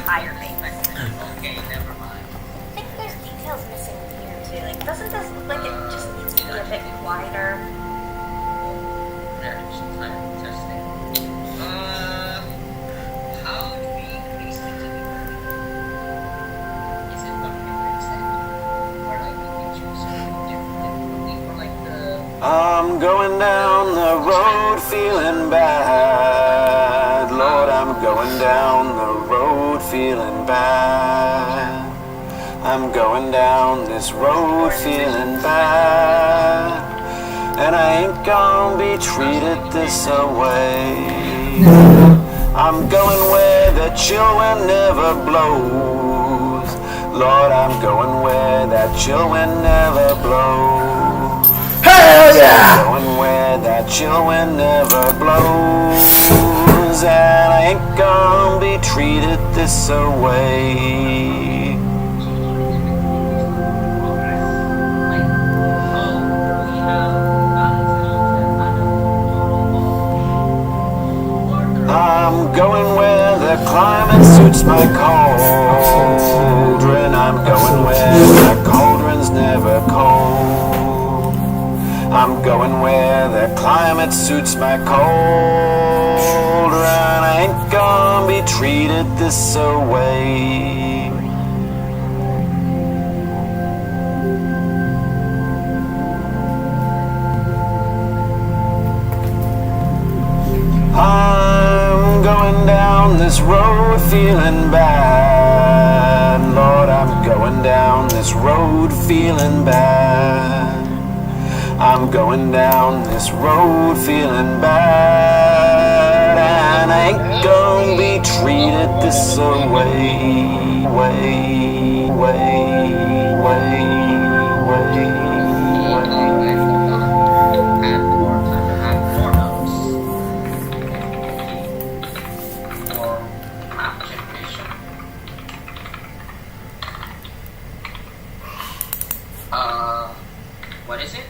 higher base. I think there's details missing here too. Like, doesn't this look like it just needs to be a bit wider? How do we increase the Is it 100%? Or like we can choose something differently for like the I'm going down the road feeling bad. Lord, I'm going down the road feeling bad. I'm going down this road feeling bad. And I ain't gonna be treated this away. I'm going where the chill wind never blows. Lord, I'm going where that chill wind never blows. Hell yeah! I'm going where that chill wind never blows. And I ain't gonna be treated this away. I'm going where the climate suits my cauldron. I'm going where the cauldron's never cold. I'm going where the climate suits my cauldron. I ain't gonna be treated this away. I'm going down this road feeling bad. Lord, I'm going down this road feeling bad. I'm going down this road feeling bad. And I ain't gonna be treated this away. Way, way, way, way. What is it?